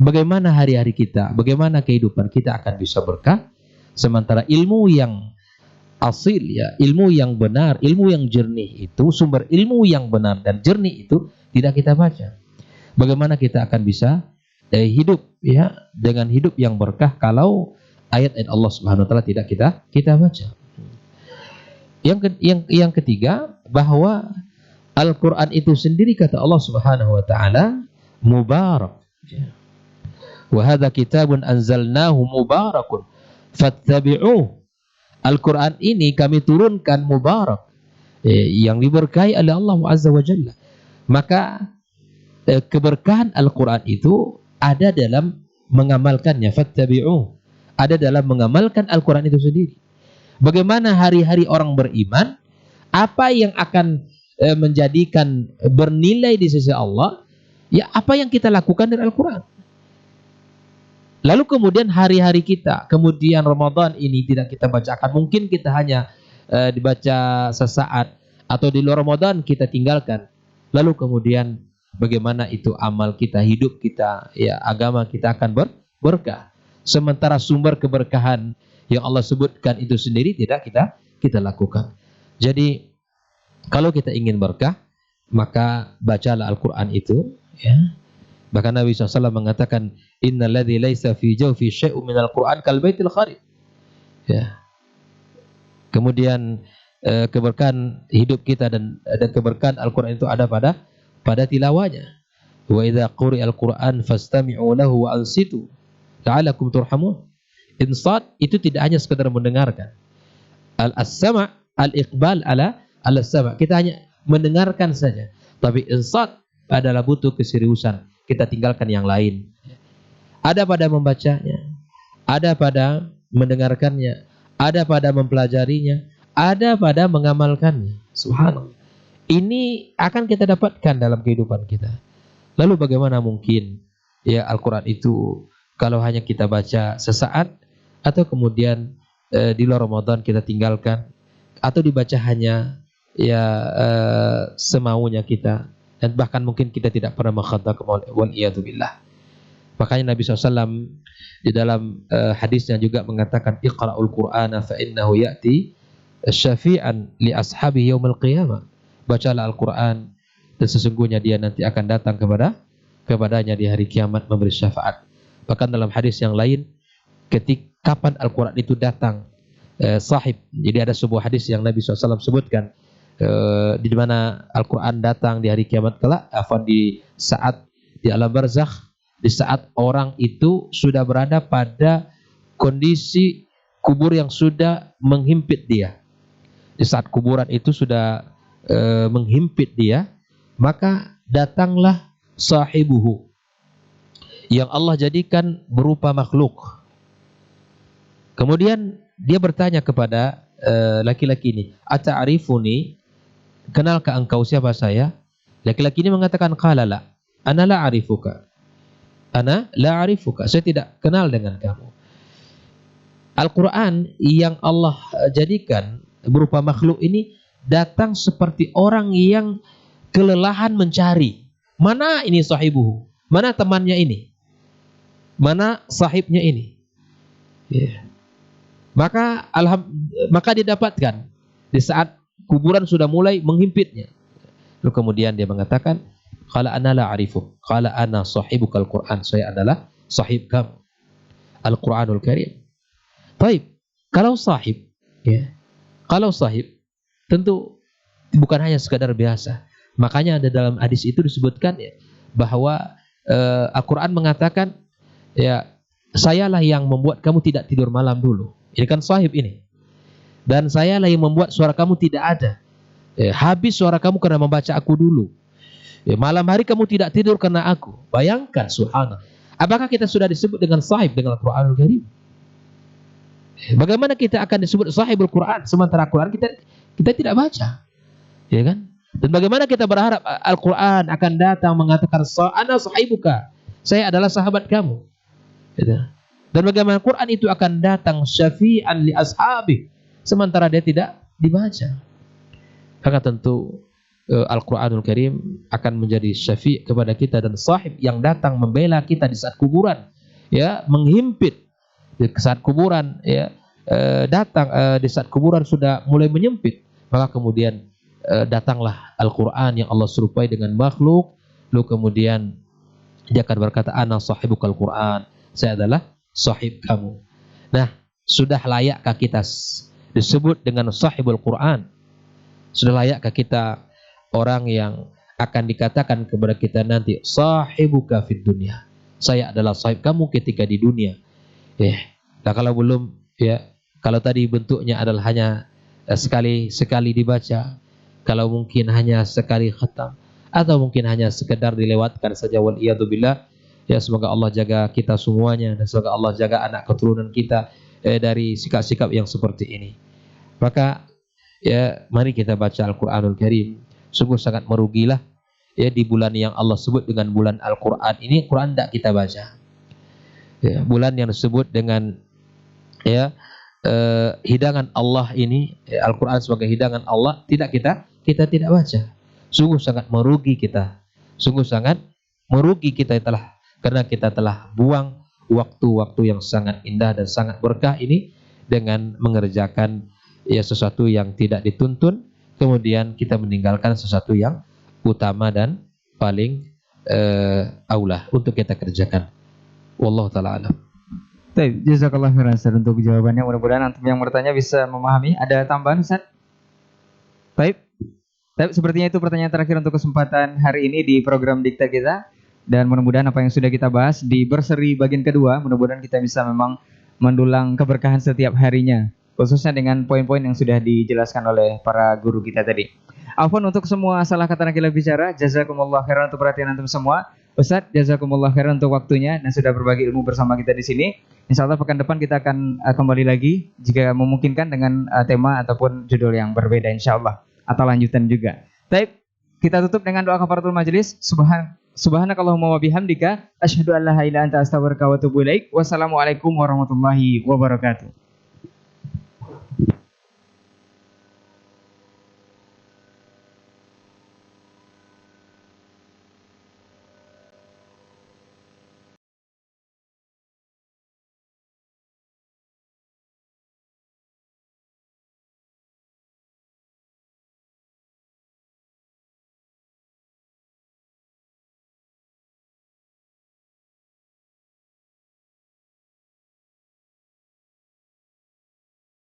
Bagaimana hari-hari kita, bagaimana kehidupan kita akan bisa berkah sementara ilmu yang asil, ya, ilmu yang benar, ilmu yang jernih itu, sumber ilmu yang benar dan jernih itu tidak kita baca. Bagaimana kita akan bisa hidup, ya, dengan hidup yang berkah kalau ayat-ayat Allah Subhanahu wa taala tidak kita baca. Yang ketiga, bahwa Al-Qur'an itu sendiri kata Allah Subhanahu wa taala mubarak. Wa hadza kitabun anzalnahu mubarakun fattabi'uh. Al-Qur'an ini kami turunkan mubarak, yang diberkahi oleh Allah Azza wa Jalla. Maka keberkahan Al-Quran itu ada dalam mengamalkannya, fattabi'uh, ada dalam mengamalkan Al-Quran itu sendiri. Bagaimana hari-hari orang beriman, apa yang akan menjadikan bernilai di sisi Allah, ya, apa yang kita lakukan dari Al-Quran. Lalu kemudian hari-hari kita, kemudian Ramadan ini tidak kita bacakan, mungkin kita hanya dibaca sesaat, atau di luar Ramadan kita tinggalkan. Lalu kemudian bagaimana itu amal kita, hidup kita, ya, agama kita akan berkah. Sementara sumber keberkahan yang Allah sebutkan itu sendiri tidak kita lakukan. Jadi kalau kita ingin berkah, maka bacalah Al-Quran itu, ya. Bahkan Nabi SAW mengatakan, innal ladzi laisa fi jawfi syai'un minal Qur'an kal baitil kharib. Ya. Kemudian keberkahan hidup kita dan keberkahan Al-Quran itu ada pada tilawahnya. Wa idza quri'al Qur'an fastami'u lahu wa ansitu la'allakum turhamun. Insat itu tidak hanya sekedar mendengarkan. Al-sama' al-iqbal ala al-sama'. Kita hanya mendengarkan saja. Tapi insat adalah butuh keseriusan. Kita tinggalkan yang lain. Ada pada membacanya, ada pada mendengarkannya, ada pada mempelajarinya, ada pada mengamalkannya. Subhanallah. Ini akan kita dapatkan dalam kehidupan kita. Lalu bagaimana mungkin ya Al-Quran itu kalau hanya kita baca sesaat, atau kemudian di luar Ramadan kita tinggalkan, atau dibaca hanya ya semaunya kita, dan bahkan mungkin kita tidak pernah mengkhatam, wal'iyadzubillah. Makanya Nabi SAW di dalam hadisnya juga mengatakan, Iqra'ul Qur'ana fa innahu ya'ti syafi'an li ashabihi yaumil qiyamah. Bacalah Al-Quran, dan sesungguhnya dia nanti akan datang kepadanya di hari kiamat memberi syafaat. Bahkan dalam hadis yang lain, kapan Al-Quran itu datang, sahib. Jadi ada sebuah hadis yang Nabi SAW sebutkan, di mana Al-Quran datang di hari kiamat kelak, di saat di alam barzakh, di saat orang itu sudah berada pada kondisi kubur yang sudah menghimpit dia. Di saat kuburan itu sudah menghimpit dia, maka datanglah sahibuhu yang Allah jadikan berupa makhluk. Kemudian dia bertanya kepada laki-laki ini, ata'arifuni, kenalkah engkau siapa saya? Laki-laki ini mengatakan, qala la, ana la arifuka. Ana la arifuka, saya tidak kenal dengan kamu. Al-Quran yang Allah jadikan berupa makhluk ini datang seperti orang yang kelelahan mencari. Mana ini sahibuhu? Mana temannya ini? Mana sahibnya ini? Yeah. Maka didapatkan di saat kuburan sudah mulai menghimpitnya. Lalu kemudian dia mengatakan, qala ana la arifuk, qala ana sahibukal Qur'an, saya adalah sahib kamu, Al-Qur'anul Karim. Baik, kalau sahib, ya, kalau sahib tentu bukan hanya sekadar biasa. Makanya ada dalam hadis itu disebutkan ya, bahwa Al-Quran mengatakan, ya, sayalah yang membuat kamu tidak tidur malam dulu. Ini kan sahib ini. Dan sayalah yang membuat suara kamu tidak ada. Habis suara kamu karena membaca aku dulu. Malam hari kamu tidak tidur karena aku. Bayangkan, subhanallah. Apakah kita sudah disebut dengan sahib dengan Al-Quranul Karim? Bagaimana kita akan disebut sahibul Quran sementara Al-Quran kita tidak baca? Ya kan? Dan bagaimana kita berharap Al-Quran akan datang mengatakan, ana sahibuka, saya adalah sahabat kamu. Dan bagaimana Quran itu akan datang syafi'an li ashabi sementara dia tidak dibaca? Maka tentu Al-Quranul Karim akan menjadi syafi' kepada kita dan sahib yang datang membela kita di saat kuburan, ya, menghimpit di saat kuburan, ya, datang di saat kuburan sudah mulai menyempit, maka kemudian datanglah Al-Quran yang Allah serupai dengan makhluk. Lalu kemudian dia akan berkata, ana sahibukal Quran, saya adalah sahib kamu. Nah, sudah layakkah kita disebut dengan sahibul Quran? Sudah layakkah kita orang yang akan dikatakan kepada kita nanti, sahibuka fid dunya, saya adalah sahib kamu ketika di dunia? Nah, kalau belum, ya, kalau tadi bentuknya adalah hanya sekali dibaca, kalau mungkin hanya sekali khatam, atau mungkin hanya sekedar dilewatkan saja, wal'iyadzubillah, ya, semoga Allah jaga kita semuanya, dan semoga Allah jaga anak keturunan kita dari sikap-sikap yang seperti ini. Maka ya, mari kita baca Al-Quranul Karim. Sungguh sangat merugilah ya di bulan yang Allah sebut dengan bulan Al-Quran ini, Quran tidak kita baca. Ya, bulan yang disebut dengan ya hidangan Allah ini, ya, Al-Quran sebagai hidangan Allah, tidak kita tidak baca. Sungguh sangat merugi kita. Sungguh sangat merugi kita karena kita telah buang waktu-waktu yang sangat indah dan sangat berkah ini dengan mengerjakan ya sesuatu yang tidak dituntun, kemudian kita meninggalkan sesuatu yang utama dan paling aula untuk kita kerjakan. Wallahu taala alam. Baik, jazakallah khairan Ustaz untuk jawabannya. Mudah-mudahan antum yang bertanya bisa memahami. Ada tambahan Ustaz? Baik. Tapi sepertinya itu pertanyaan terakhir untuk kesempatan hari ini di program Dikta kita. Dan mudah-mudahan apa yang sudah kita bahas di berseri bagian kedua, mudah-mudahan kita bisa memang mendulang keberkahan setiap harinya. Khususnya dengan poin-poin yang sudah dijelaskan oleh para guru kita tadi. Afwan untuk semua salah kata nakila bicara. Jazakumullah khairan untuk perhatian antum semua. Ustaz, jazakumullah khairan untuk waktunya dan sudah berbagi ilmu bersama kita di sini. Insya Allah pekan depan kita akan kembali lagi jika memungkinkan dengan tema ataupun judul yang berbeda insya Allah atau lanjutan juga. Baik, kita tutup dengan doa kafaratul majelis. Subhanakallahumma wa bihamdika asyhadu an la ilaha illa anta astaghfiruka wa atubu ilaik. Wassalamualaikum warahmatullahi wabarakatuh.